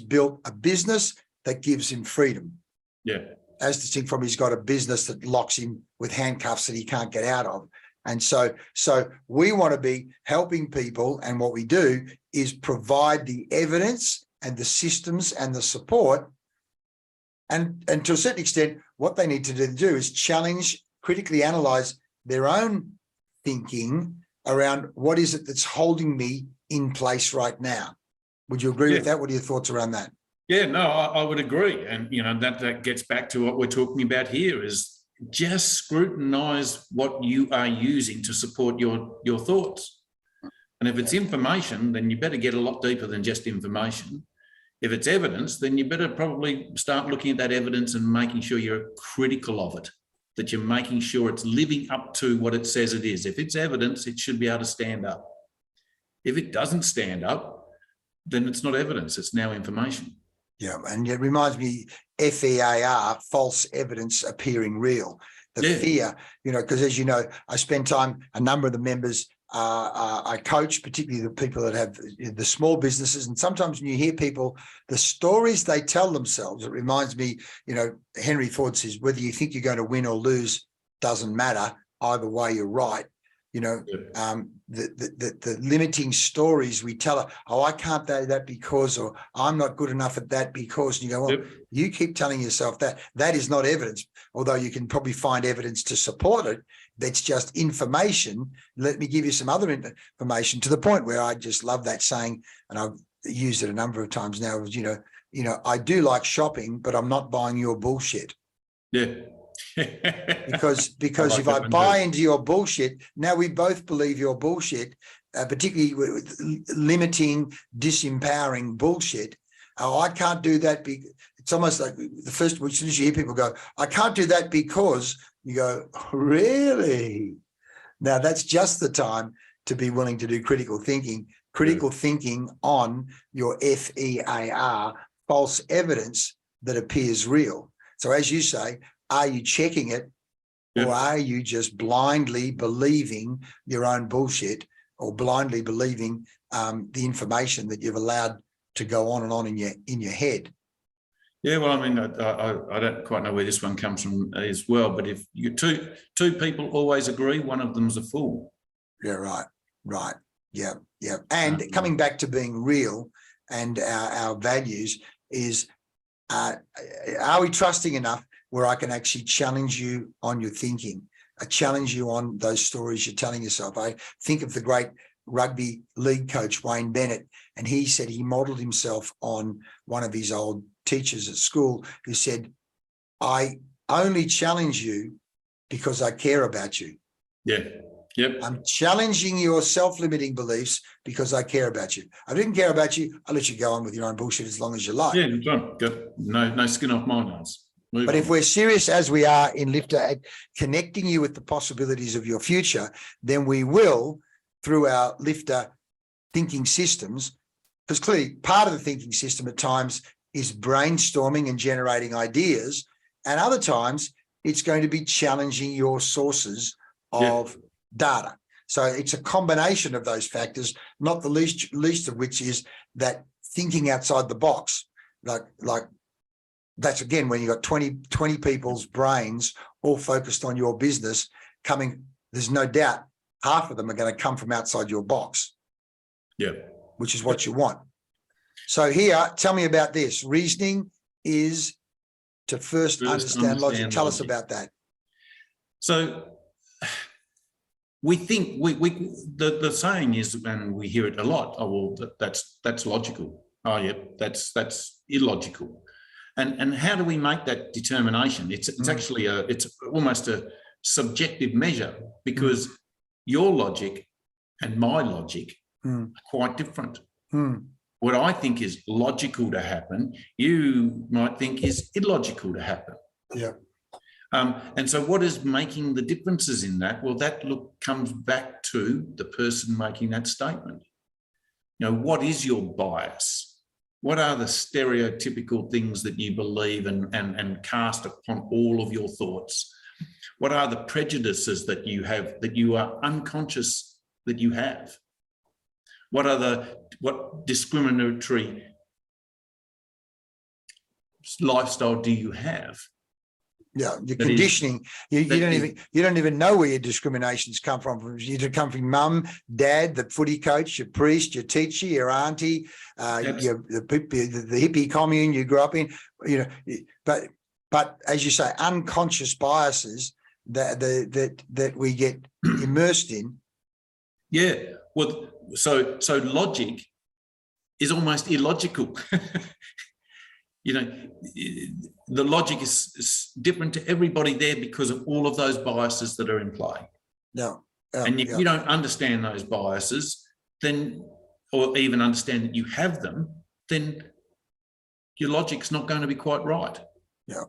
built a business that gives him freedom. Yeah. As distinct from he's got a business that locks him with handcuffs that he can't get out of. And so we want to be helping people. And what we do is provide the evidence and the systems and the support. And to a certain extent, what they need to do is challenge, critically analyze their own thinking around what is it that's holding me in place right now. Would you agree with that? What are your thoughts around that? Yeah, no, I would agree. And, that gets back to what we're talking about here is just scrutinize what you are using to support your thoughts. And if it's information, then you better get a lot deeper than just information. If it's evidence, then you better probably start looking at that evidence and making sure you're critical of it, that you're making sure it's living up to what it says it is. If it's evidence, it should be able to stand up. If it doesn't stand up, then it's not evidence, it's now information. Yeah, and it reminds me, FEAR, false evidence appearing real. The fear, because as you know, I spend time, a number of the members I coach, particularly the people that have the small businesses. And sometimes when you hear people, the stories they tell themselves, it reminds me, Henry Ford says, whether you think you're going to win or lose doesn't matter. Either way, you're right. The limiting stories we tell her, oh, I can't do that because, or I'm not good enough at that because, and you go, well, you keep telling yourself that. That is not evidence, although you can probably find evidence to support it. That's just information. Let me give you some other information, to the point where I just love that saying, and I've used it a number of times now, is, I do like shopping, but I'm not buying your bullshit. Yeah. because like if I buy into your bullshit, now we both believe your bullshit, particularly with limiting, disempowering bullshit. Oh, I can't do that. It's almost like the first, as soon as you hear people go, I can't do that because, you go, really? Now that's just the time to be willing to do critical thinking. Critical thinking on your FEAR, false evidence that appears real. So as you say, are you checking it, or are you just blindly believing your own bullshit, or blindly believing the information that you've allowed to go on and on in your head? Yeah, well, I mean, I don't quite know where this one comes from as well, but if you two people always agree, one of them's a fool. Yeah, right. Yeah. And coming back to being real and our values is, are we trusting enough where I can actually challenge you on your thinking? I challenge you on those stories you're telling yourself. I think of the great rugby league coach, Wayne Bennett, and he said he modeled himself on one of his old teachers at school who said, I only challenge you because I care about you. Yeah. Yep. I'm challenging your self-limiting beliefs because I care about you. I didn't care about you, I'll let you go on with your own bullshit as long as you like. Yeah, good. No skin off my nose. But if we're serious, as we are in Lifter, at connecting you with the possibilities of your future, then we will, through our Lifter thinking systems, because clearly part of the thinking system at times is brainstorming and generating ideas, and other times it's going to be challenging your sources of data. So it's a combination of those factors, not the least of which is that thinking outside the box. Like that's, again, when you've got 20 people's brains all focused on your business coming, there's no doubt half of them are going to come from outside your box. Yeah. Which is what you want. So here, tell me about this. Reasoning is to first understand logic. Tell us about that. So we think the saying is, and we hear it a lot, oh, well, that's logical. Oh, yeah, that's illogical. And how do we make that determination? It's actually it's almost a subjective measure, because your logic and my logic are quite different. What I think is logical to happen, you might think is illogical to happen. Yeah. And so what is making the differences in that? Well, that comes back to the person making that statement. What is your bias? What are the stereotypical things that you believe and cast upon all of your thoughts? What are the prejudices that you have, that you are unconscious that you have? What discriminatory lifestyle do you have? Yeah, your conditioning. You don't even know where your discriminations come from. You come from mum, dad, the footy coach, your priest, your teacher, your auntie, the hippie commune you grew up in. But as you say, unconscious biases that we get immersed in. Yeah. Well, so logic is almost illogical. The logic is different to everybody there because of all of those biases that are in play. And if you don't understand those biases, then, or even understand that you have them, then your logic's not going to be quite right. Yeah.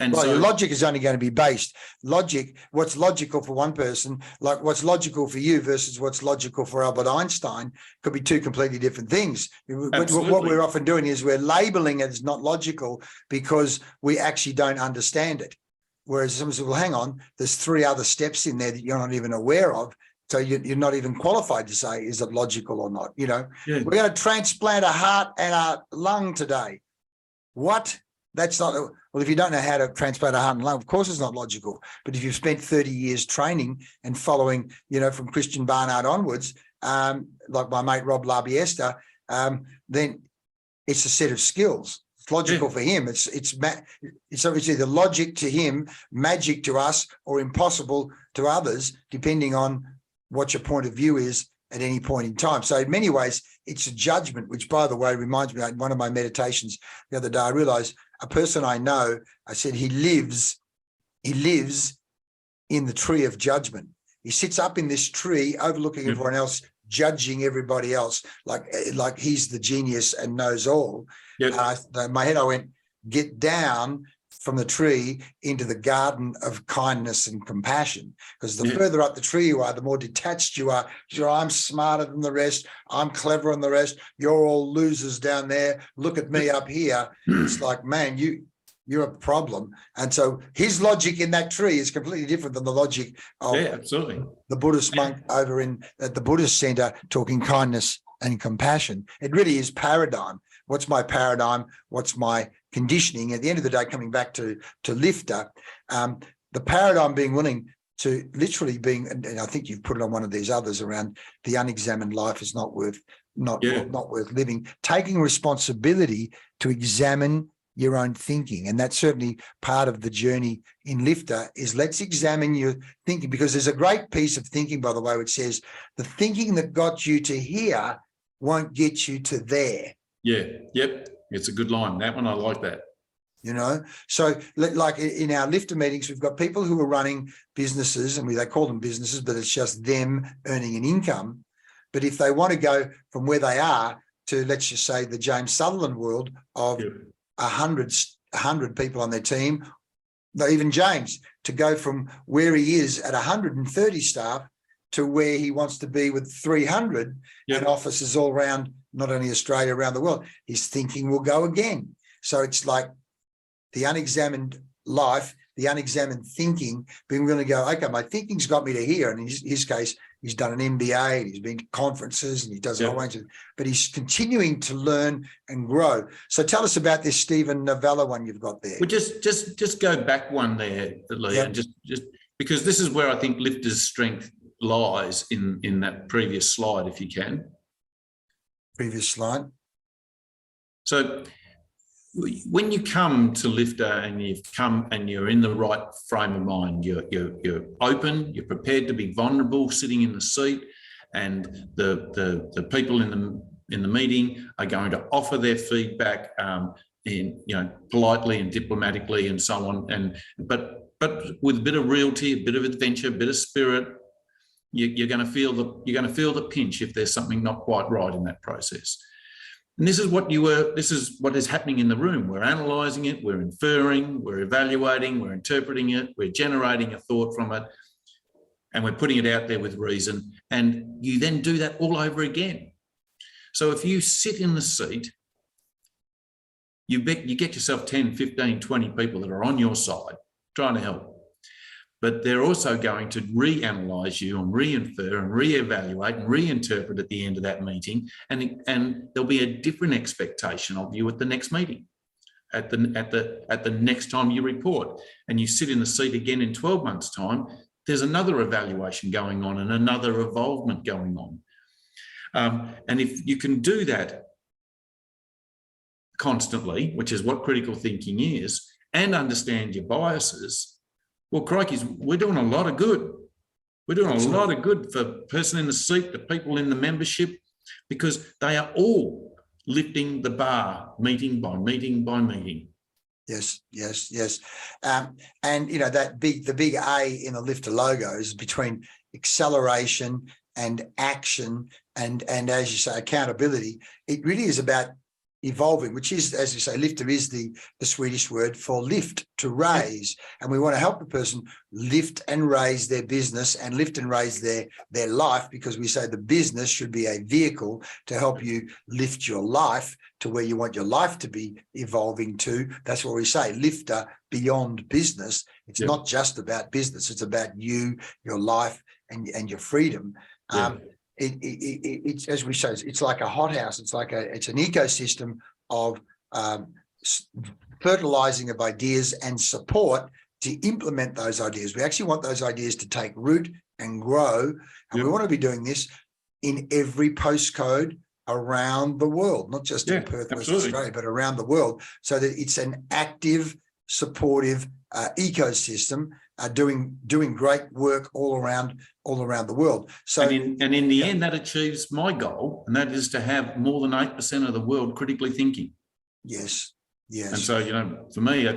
And well, your logic is only going to be based. What's logical for one person, like what's logical for you versus what's logical for Albert Einstein, could be two completely different things. Absolutely. What we're often doing is we're labeling it as not logical because we actually don't understand it. Whereas someone says, well, hang on, there's 3 other steps in there that you're not even aware of. So you're not even qualified to say, is it logical or not? We're going to transplant a heart and a lung today. What That's not, well, if you don't know how to transplant a heart and lung, of course it's not logical. But if you've spent 30 years training and following, from Christian Barnard onwards, like my mate Rob Labiesta, then it's a set of skills. It's logical for him. It's obviously the logic to him, magic to us, or impossible to others, depending on what your point of view is at any point in time. So in many ways, it's a judgment, which, by the way, reminds me, one of my meditations the other day, I realized a person I know, I said, he lives in the tree of judgment. He sits up in this tree overlooking everyone else, judging everybody else, like he's the genius and knows all. In my head, I went, get down from the tree into the garden of kindness and compassion, because the further up the tree you are, the more detached you are. I'm smarter than the rest, I'm cleverer than the rest, you're all losers down there, look at me up here. It's like, man, you're a problem. And so his logic in that tree is completely different than the logic of absolutely the Buddhist monk over at the Buddhist center talking kindness and compassion. It really is paradigm. What's my paradigm? What's my conditioning? At the end of the day, coming back to Lifter, the paradigm being willing to literally being, and I think you've put it on one of these others around the unexamined life is not worth living. Taking responsibility to examine your own thinking, and that's certainly part of the journey in Lifter. Is let's examine your thinking, because there's a great piece of thinking, by the way, which says the thinking that got you to here won't get you to there. It's a good line. That one, I like that. So like in our Lifter meetings, we've got people who are running businesses, and they call them businesses, but it's just them earning an income. But if they want to go from where they are to, let's just say, the James Sutherland world of 100 people on their team, even James, to go from where he is at 130 staff to where he wants to be with 300 and offices all around, not only Australia, around the world, his thinking will go again. So it's like the unexamined life, the unexamined thinking, being willing to go, okay, my thinking's got me to here. And in his case, he's done an MBA and he's been to conferences and he does a whole range of, but he's continuing to learn and grow. So tell us about this Stephen Novella one you've got there. Well, just go back one there, Leigh, and just because this is where I think Lifter's strength lies in that previous slide, if you can. Previous slide. So when you come to Lifter and you've come and you're in the right frame of mind, you're open, you're prepared to be vulnerable, sitting in the seat, and the people in the meeting are going to offer their feedback politely and diplomatically and so on, but with a bit of reality, a bit of adventure, a bit of spirit. You're going to feel the pinch if there's something not quite right in that process. And this is what is happening in the room. We're analysing it, we're inferring, we're evaluating, we're interpreting it, we're generating a thought from it, and we're putting it out there with reason. And you then do that all over again. So if you sit in the seat, you get yourself 10, 15, 20 people that are on your side trying to help. But they're also going to reanalyze you and re-infer and re-evaluate and reinterpret at the end of that meeting, and there'll be a different expectation of you at the next meeting, at the next time you report, and you sit in the seat again in 12 months' time. There's another evaluation going on and another evolvement going on, and if you can do that constantly, which is what critical thinking is, and understand your biases. Well, crikey, we're doing a lot of good. We're doing a lot of good for the person in the seat, the people in the membership, because they are all lifting the bar, meeting by meeting by meeting. Yes. And the big A in the Lifter logo is between acceleration and action and as you say, accountability. It really is about evolving, which is, as you say, Lifter is the Swedish word for lift, to raise. And we want to help the person lift and raise their business and lift and raise their life, because we say the business should be a vehicle to help you lift your life to where you want your life to be evolving to. That's what we say, Lifter beyond business. It's not just about business, it's about you, your life and your freedom. It's as we say, it's like a hothouse. It's an ecosystem of fertilizing of ideas and support to implement those ideas. We actually want those ideas to take root and grow. And we want to be doing this in every postcode around the world, not just in Perth, Western Australia, but around the world, so that it's an active, supportive ecosystem doing great work all around the world. So, and in the end, that achieves my goal, and that is to have more than 8% of the world critically thinking. Yes. Yes. And so, for me, I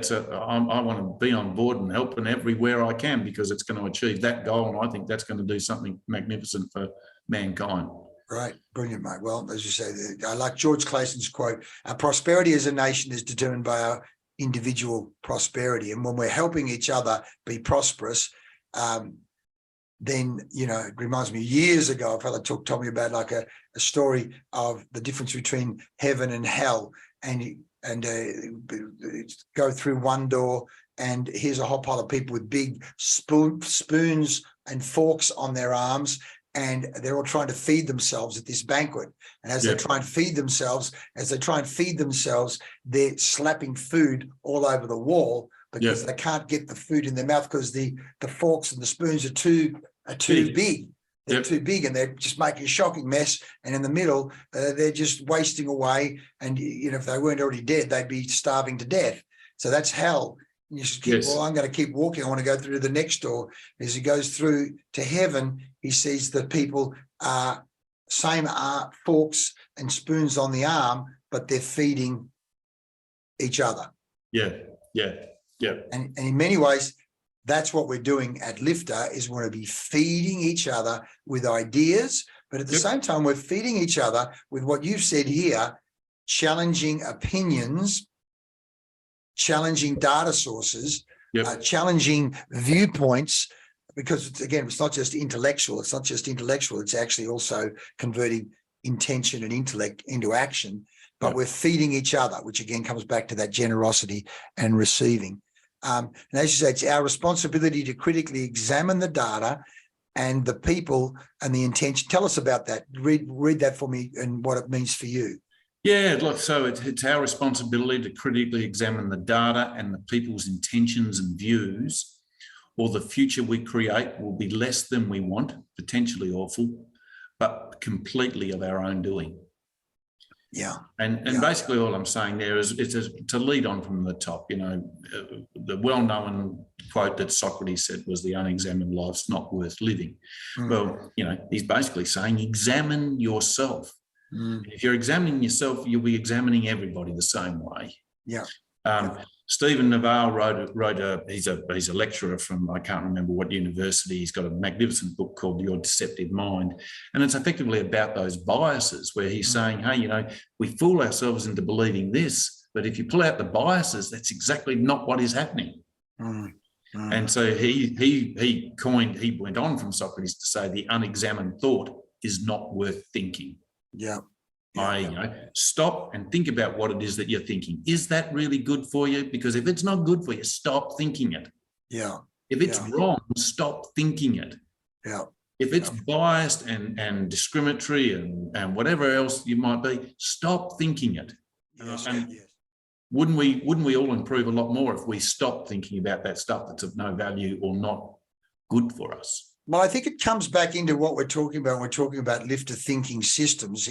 want to be on board and helping everywhere I can, because it's going to achieve that goal, and I think that's going to do something magnificent for mankind. Right. Brilliant, mate. Well, as you say, I like George Clayton's quote, our prosperity as a nation is determined by our individual prosperity. And when we're helping each other be prosperous, then, it reminds me years ago, a fellow told me about like a story of the difference between heaven and hell, and go through one door and here's a whole pile of people with big spoons and forks on their arms, and they're all trying to feed themselves at this banquet. And as they try and feed themselves, they're slapping food all over the wall because they can't get the food in their mouth because the forks and the spoons are too big. They're too big, and they're just making a shocking mess. And in the middle, they're just wasting away. And if they weren't already dead, they'd be starving to death. So that's hell. And you should keep, well, I'm going to keep walking. I want to go through the next door. As he goes through to heaven, he sees that people are same forks and spoons on the arm, but they're feeding each other. Yeah. And in many ways, that's what we're doing at Lifter, is we want to be feeding each other with ideas, but at the same time, we're feeding each other with what you've said here, challenging opinions, challenging data sources, challenging viewpoints, because it's not just intellectual. It's actually also converting intention and intellect into action, but we're feeding each other, which again comes back to that generosity and receiving. And as you say, it's our responsibility to critically examine the data and the people and the intention. Tell us about that. Read that for me and what it means for you. Yeah, look, so it's our responsibility to critically examine the data and the people's intentions and views, or the future we create will be less than we want, potentially awful, but completely of our own doing. Yeah. And basically all I'm saying there is to lead on from the top, the well-known quote that Socrates said was, the unexamined life's not worth living. Well, he's basically saying examine yourself. If you're examining yourself, you'll be examining everybody the same way. Yeah. Stephen Naval he's a lecturer from, I can't remember what university. He's got a magnificent book called Your Deceptive Mind. And it's effectively about those biases, where he's saying, hey, we fool ourselves into believing this, but if you pull out the biases, that's exactly not what is happening. And so he went on from Socrates to say the unexamined thought is not worth thinking. Stop and think about what it is that you're thinking. Is that really good for you? Because if it's not good for you, stop thinking it. If it's wrong, stop thinking it. If it's biased and discriminatory and whatever else you might be, stop thinking it. Wouldn't we all improve a lot more if we stopped thinking about that stuff that's of no value or not good for us? Well, I think it comes back into what we're talking about when we're talking about Lifter thinking systems.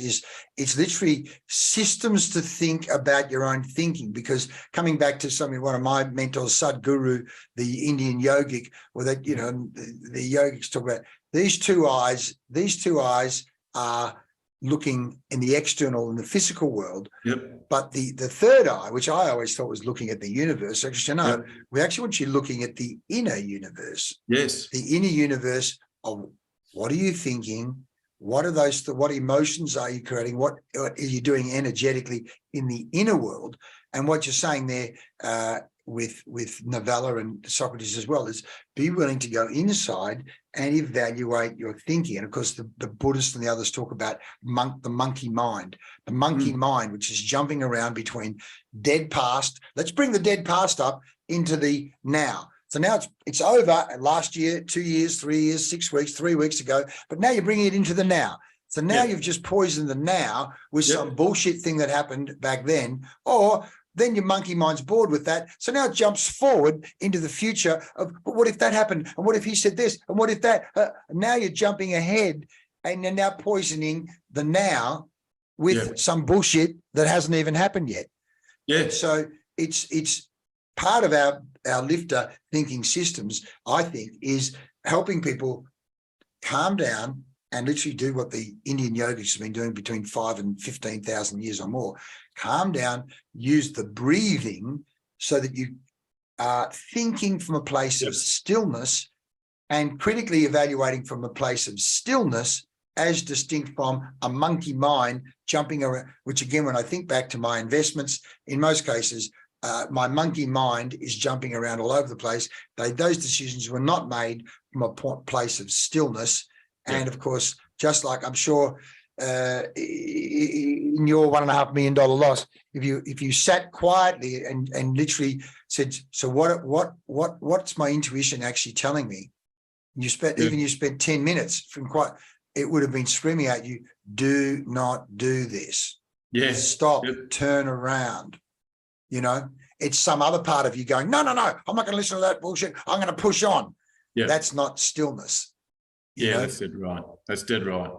It's literally systems to think about your own thinking. Because coming back to something, one of my mentors, Sadhguru, the Indian yogic, or that, the yogics talk about these two eyes are looking in the external and the physical world. But the third eye, which I always thought was looking at the universe, actually, we actually want you looking at the inner universe. The inner universe of what are you thinking? What are those? What emotions are you creating? What are you doing energetically in the inner world? And what you're saying there with Navala and Socrates as well is be willing to go inside and evaluate your thinking. And of course, the Buddhists and the others talk about the monkey mind, which is jumping around between dead past. Let's bring the dead past up into the now. So now it's over last year, 2 years, 3 years, 6 weeks, 3 weeks ago, but now you're bringing it into the now. So now you've just poisoned the now with some bullshit thing that happened back then, or then your monkey mind's bored with that. So now it jumps forward into the future of, but what if that happened? And what if he said this? And what if that? Now you're jumping ahead and you're now poisoning the now with some bullshit that hasn't even happened yet. Yeah. So it's part of our lifter thinking systems, I think, is helping people calm down and literally do what the Indian yogis have been doing between 5,000 and 15,000 years or more. Calm down, use the breathing so that you are thinking from a place of stillness and critically evaluating from a place of stillness, as distinct from a monkey mind jumping around, which again, when I think back to my investments, in most cases, my monkey mind is jumping around all over the place. Those decisions were not made from a place of stillness. And of course, just like I'm sure in your $1.5 million loss, if you sat quietly and literally said, so what's my intuition actually telling me? You spent even you spent 10 minutes from quiet, it would have been screaming at you, do not do this. Yes. Stop, turn around. You know, it's some other part of you going, no, I'm not going to listen to that bullshit. I'm going to push on. Yeah. That's not stillness. You know? That's dead right. That's dead right.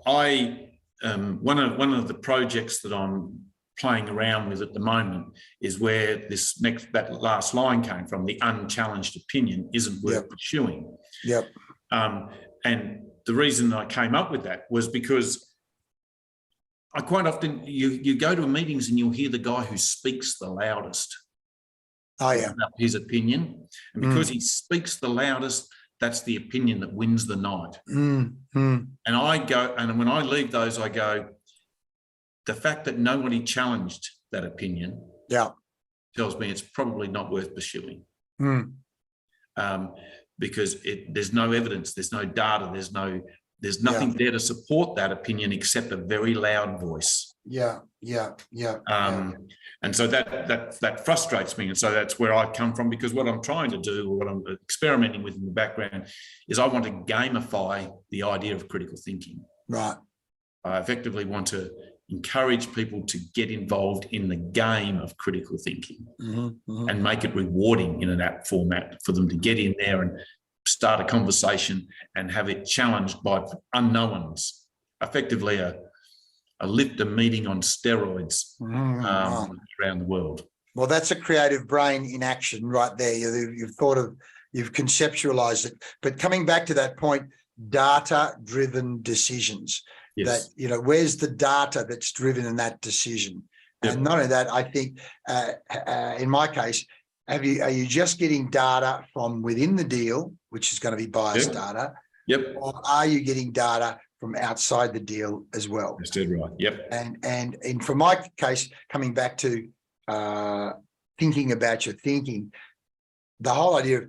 One of the projects that I'm playing around with at the moment is where that last line came from. The unchallenged opinion isn't worth pursuing. Yep. And the reason I came up with that was because I quite often, you go to meetings and you'll hear the guy who speaks the loudest. Oh, yeah. About his opinion. And because he speaks the loudest, that's the opinion that wins the night. And I go, and when I leave those, I go, the fact that nobody challenged that opinion tells me it's probably not worth pursuing. Because there's no evidence, there's no data, there's nothing there to support that opinion except a very loud voice. And so that frustrates me. And so that's where I come from, because what I'm trying to do, or what I'm experimenting with in the background, is I want to gamify the idea of critical thinking. Right. I effectively want to encourage people to get involved in the game of critical thinking and make it rewarding in an app format for them to get in there and start a conversation and have it challenged by unknowns. Effectively a lifter meeting on steroids around the world. Well, that's a creative brain in action right there. You've conceptualized it. But coming back to that point, data-driven decisions. That, where's the data that's driven in that decision? And not only that, I think in my case, are you just getting data from within the deal, which is going to be biased data? Or are you getting data from outside the deal as well? That's dead right. And for my case, coming back to thinking about your thinking, the whole idea of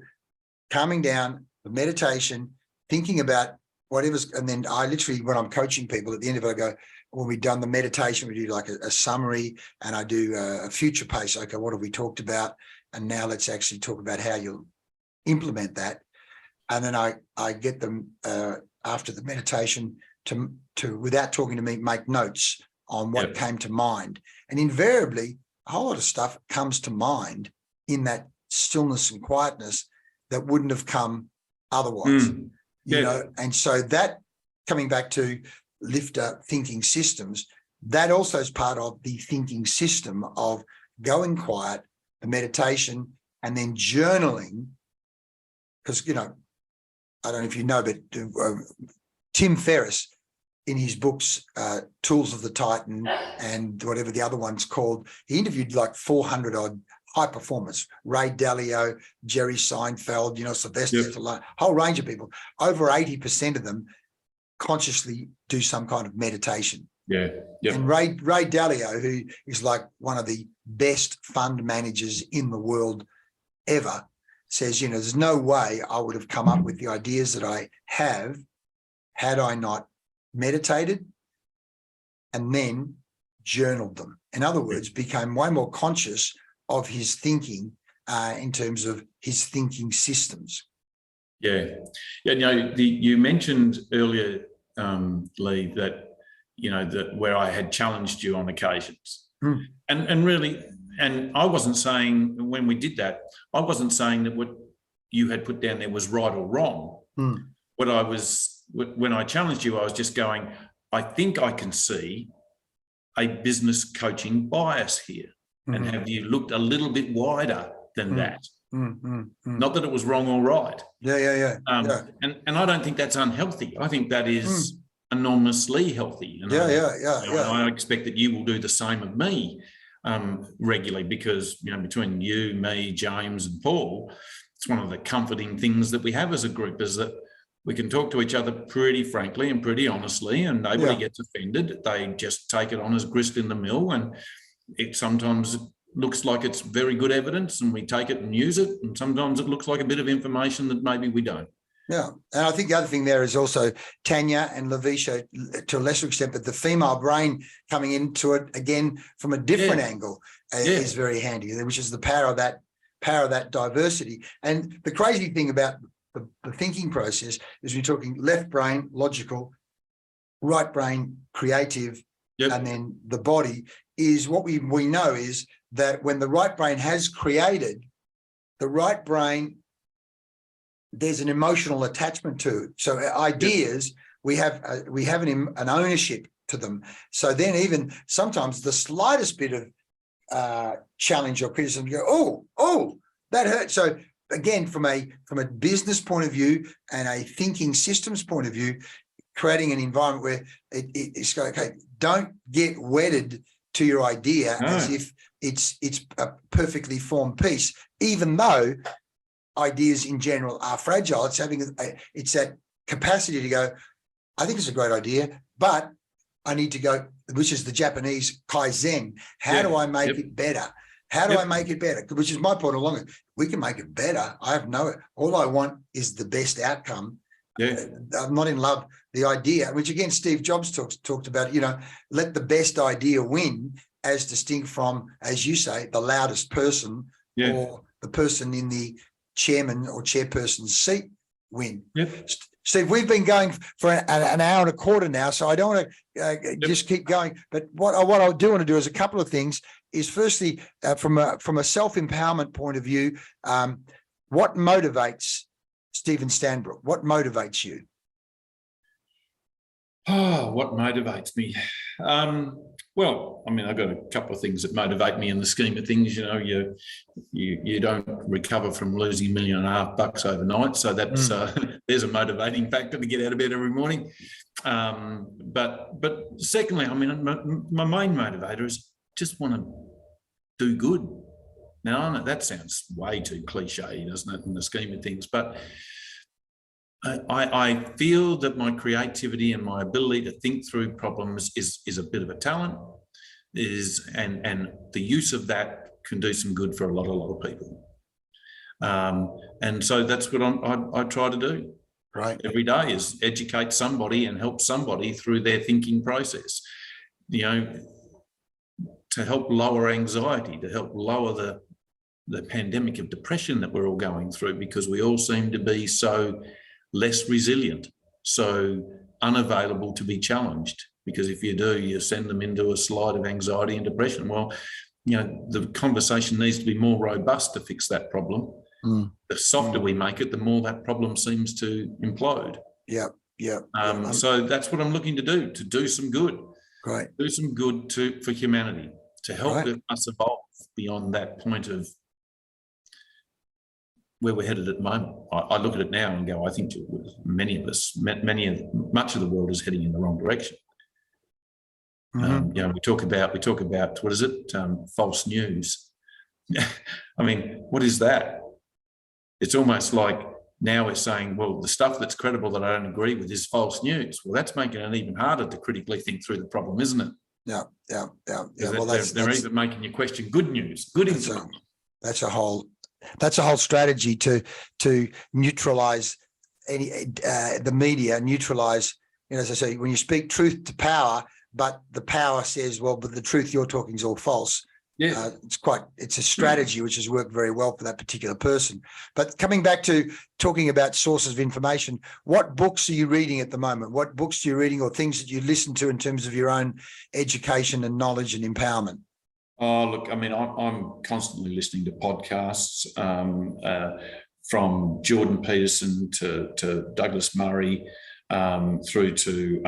calming down, the meditation, thinking about whatever's, and then I literally, when I'm coaching people at the end of it, I go, when we've done the meditation, we do like a summary, and I do a future pace. Okay, what have we talked about? And now let's actually talk about how you'll implement that. And then I get them after the meditation to without talking to me, make notes on what came to mind. And invariably, a whole lot of stuff comes to mind in that stillness and quietness that wouldn't have come otherwise. You know, and so that, coming back to lifter thinking systems, that also is part of the thinking system of going quiet, the meditation, and then journaling. Because, I don't know if you know, but Tim Ferriss, in his books, Tools of the Titan and whatever the other one's called, he interviewed like 400 odd high performers, Ray Dalio, Jerry Seinfeld, Sylvester Stallone, whole range of people. Over 80% of them consciously do some kind of meditation. And Ray Dalio, who is like one of the best fund managers in the world ever, says, there's no way I would have come up with the ideas that I have had I not meditated and then journaled them. In other words, became way more conscious of his thinking in terms of his thinking systems. You mentioned earlier, Leigh, that that where I had challenged you on occasions, and really, And I wasn't saying, when we did that, I wasn't saying that what you had put down there was right or wrong. When I challenged you, I was just going, I think I can see a business coaching bias here. And have you looked a little bit wider than that? Not that it was wrong or right. Yeah. And I don't think that's unhealthy. I think that is enormously healthy. And I expect that you will do the same of me regularly, because, you know, between you, me, James and Paul, it's one of the comforting things that we have as a group, is that we can talk to each other pretty frankly and pretty honestly, and nobody gets offended. They just take it on as grist in the mill, and it sometimes looks like it's very good evidence and we take it and use it, and sometimes it looks like a bit of information that maybe we don't. Yeah, and I think the other thing there is also Tanya and Lavisha, to a lesser extent, but the female brain coming into it again from a different angle is very handy, which is the power of that diversity. And the crazy thing about the thinking process is we're talking left brain, logical, right brain, creative, and then the body is what we know is that when the right brain has created, the right brain, there's an emotional attachment to it. So ideas, we have an ownership to them. So then even sometimes the slightest bit of challenge or criticism, you go, oh, that hurt. So again, from a business point of view and a thinking systems point of view, creating an environment where it's going, okay, don't get wedded to your idea as if it's a perfectly formed piece, even though ideas in general are fragile. It's having it's that capacity to go, I think it's a great idea, but I need to go, which is the Japanese kaizen. How do I make it better? How do I make it better? Which is my point along it. We can make it better. All I want is the best outcome. I'm not in love. The idea, which again, Steve Jobs talked about, you know, let the best idea win, as distinct from, as you say, the loudest person or the person in the chairman or chairperson's seat win. Steve, we've been going for an hour and a quarter now, so I don't want to just keep going. But what I do want to do is a couple of things. Is firstly, from a self-empowerment point of view, what motivates Stephen Stanbrook? What motivates you? Oh, what motivates me? Well, I mean, I've got a couple of things that motivate me in the scheme of things. You know, you don't recover from losing $1.5 million overnight, so that's there's a motivating factor to get out of bed every morning. But secondly, I mean, my main motivator is just want to do good. Now, I know that sounds way too cliche, doesn't it, in the scheme of things, but I feel that my creativity and my ability to think through problems is a bit of a talent, and the use of that can do some good for a lot of people. And so that's what I try to do every day, is educate somebody and help somebody through their thinking process, you know, to help lower anxiety, to help lower the pandemic of depression that we're all going through, because we all seem to be so less resilient, so unavailable to be challenged, because if you do, you send them into a slide of anxiety and depression. Well, you know, the conversation needs to be more robust to fix that problem. The softer we make it, the more that problem seems to implode. So that's what I'm looking to do some good. Do some good for humanity, to help us evolve beyond that point of where we're headed at the moment. I look at it now and go, I think much of the world is heading in the wrong direction. You know, we talk about what is it? False news. I mean, what is that? It's almost like now we're saying, well, the stuff that's credible that I don't agree with is false news. Well, that's making it even harder to critically think through the problem, isn't it? Well, they're even making you question good news, good information. That's a whole strategy to neutralize the media, neutralize, you know, as I say, when you speak truth to power, but the power says, well, but the truth you're talking is all false. It's a strategy which has worked very well for that particular person. But coming back to talking about sources of information, what books are you reading at the moment? What books are you reading, or things that you listen to in terms of your own education and knowledge and empowerment? Oh, look, I mean, I'm constantly listening to podcasts from Jordan Peterson to Douglas Murray, through to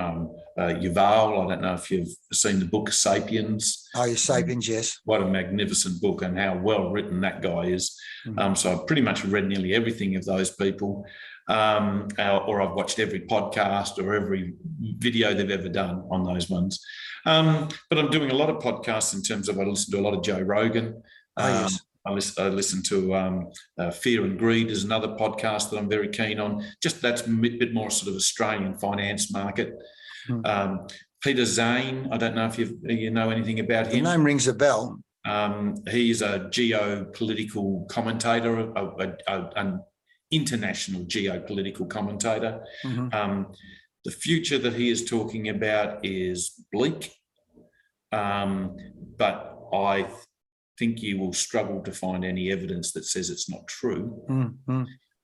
Yuval. I don't know if you've seen the book Sapiens. Oh, your Sapiens, yes. What a magnificent book, and how well written that guy is. So I've pretty much read nearly everything of those people, or I've watched every podcast or every video they've ever done on those ones. But I'm doing a lot of podcasts in terms of, I listen to a lot of Joe Rogan. Yes. I listen to Fear and Greed is another podcast that I'm very keen on. Just that's a bit more sort of Australian finance market. Peter Zane, I don't know if you know anything about him. The name rings a bell. He's a geopolitical commentator, an international geopolitical commentator. The future that he is talking about is bleak, but I think you will struggle to find any evidence that says it's not true.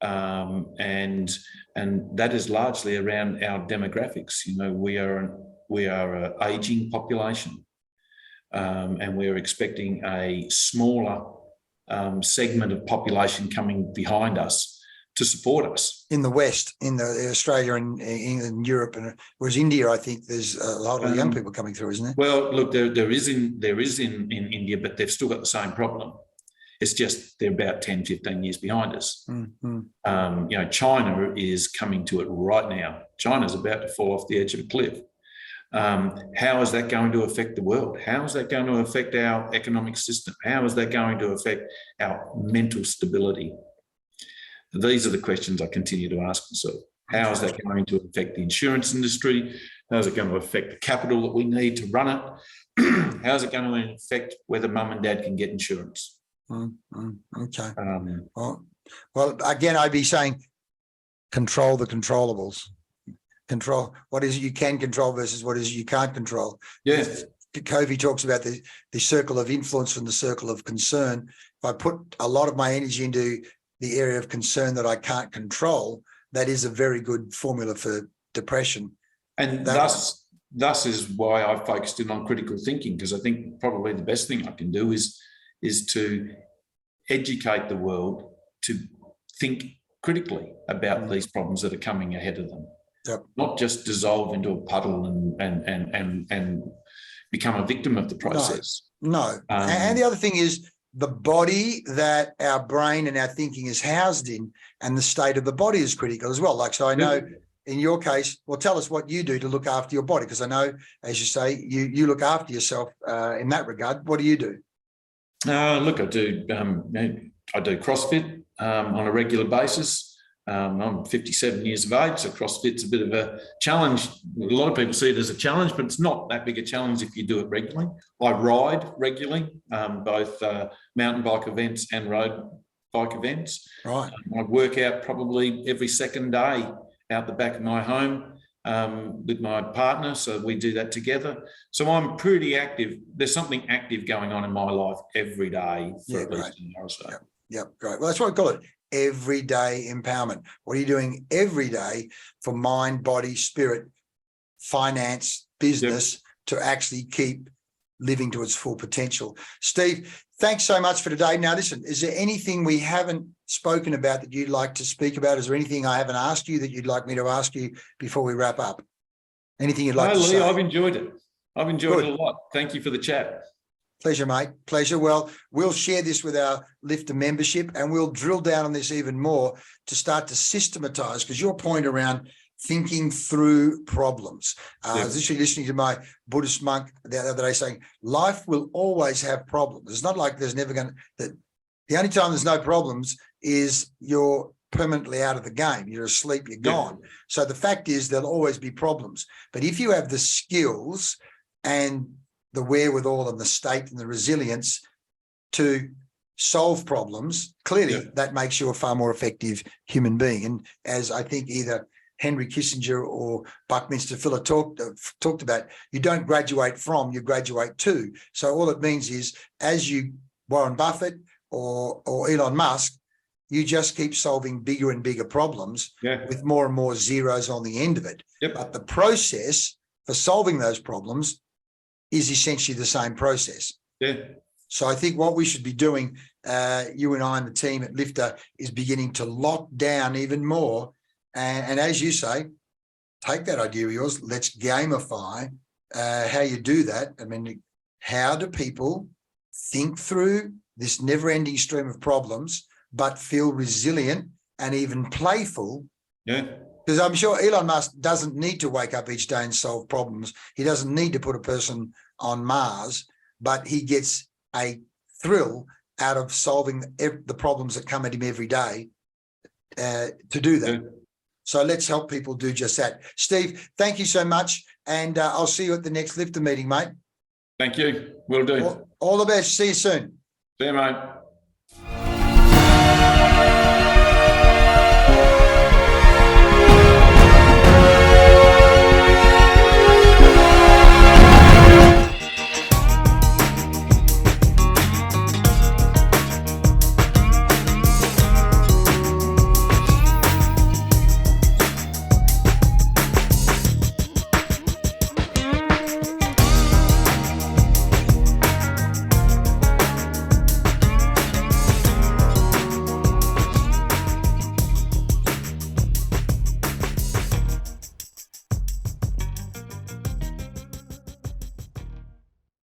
And that is largely around our demographics. You know, we are an aging population, and we're expecting a smaller segment of population coming behind us to support us. In the West, in the Australia and England, Europe, and whereas India, I think there's a lot of young people coming through, isn't there? Well, look, there is in India, but they've still got the same problem. It's just they're about 10, 15 years behind us. You know, China is coming to it right now. China's about to fall off the edge of a cliff. How is that going to affect the world? How is that going to affect our economic system? How is that going to affect our mental stability? These are the questions I continue to ask myself. How is that going to affect the insurance industry? How is it going to affect the capital that we need to run it? How is it going to affect whether mum and dad can get insurance? Okay. Well, again, I'd be saying control the controllables. Control what is it you can control versus what is it you can't control. Yes. Covey talks about the circle of influence from the circle of concern. If I put a lot of my energy into the area of concern that I can't control, that is a very good formula for depression. And thus is why I focused in on critical thinking, because I think probably the best thing I can do is to educate the world to think critically about these problems that are coming ahead of them. Not just dissolve into a puddle and become a victim of the process. No. And the other thing is the body that our brain and our thinking is housed in, and the state of the body is critical as well. Like, so I know in your case, well, tell us what you do to look after your body, because I know, as you say, you look after yourself in that regard. What do you do? Look, I do CrossFit on a regular basis. I'm 57 years of age, so CrossFit's a bit of a challenge. A lot of people see it as a challenge, but it's not that big a challenge if you do it regularly. I ride regularly, both mountain bike events and road bike events. Right. I work out probably every second day out the back of my home with my partner, so we do that together. So I'm pretty active. There's something active going on in my life every day for at least an hour or so. Yep, great. Well, that's what I call it. Everyday empowerment. What are you doing every day for mind, body, spirit, finance, business to actually keep living to its full potential? Steve, thanks so much for today. Now, listen, is there anything we haven't spoken about that you'd like to speak about? Is there anything I haven't asked you that you'd like me to ask you before we wrap up? Anything you'd like to say? I've enjoyed it. I've enjoyed it a lot. Thank you for the chat. Pleasure, mate. Pleasure. Well, we'll share this with our Lifter membership, and we'll drill down on this even more to start to systematize, because your point around thinking through problems. I was literally listening to my Buddhist monk the other day saying, life will always have problems. It's not like there's never going to, the only time there's no problems is you're permanently out of the game. You're asleep, you're gone. So the fact is there'll always be problems. But if you have the skills and the wherewithal and the state and the resilience to solve problems, clearly that makes you a far more effective human being. And as I think either Henry Kissinger or Buckminster Fuller talked about, you don't graduate from, you graduate to. So all it means is, as you, Warren Buffett or Elon Musk, you just keep solving bigger and bigger problems with more and more zeros on the end of it. But the process for solving those problems is essentially the same process. So I think what we should be doing, you and I and the team at Lifter, is beginning to lock down even more. And as you say, take that idea of yours, let's gamify how you do that. I mean, how do people think through this never-ending stream of problems, but feel resilient and even playful? Yeah. Because I'm sure Elon Musk doesn't need to wake up each day and solve problems. He doesn't need to put a person on Mars, but he gets a thrill out of solving the problems that come at him every day to do that. Yeah. So let's help people do just that. Steve, thank you so much. And I'll see you at the next Lifter meeting, mate. Thank you. Will do. All the best. See you soon. See you, mate.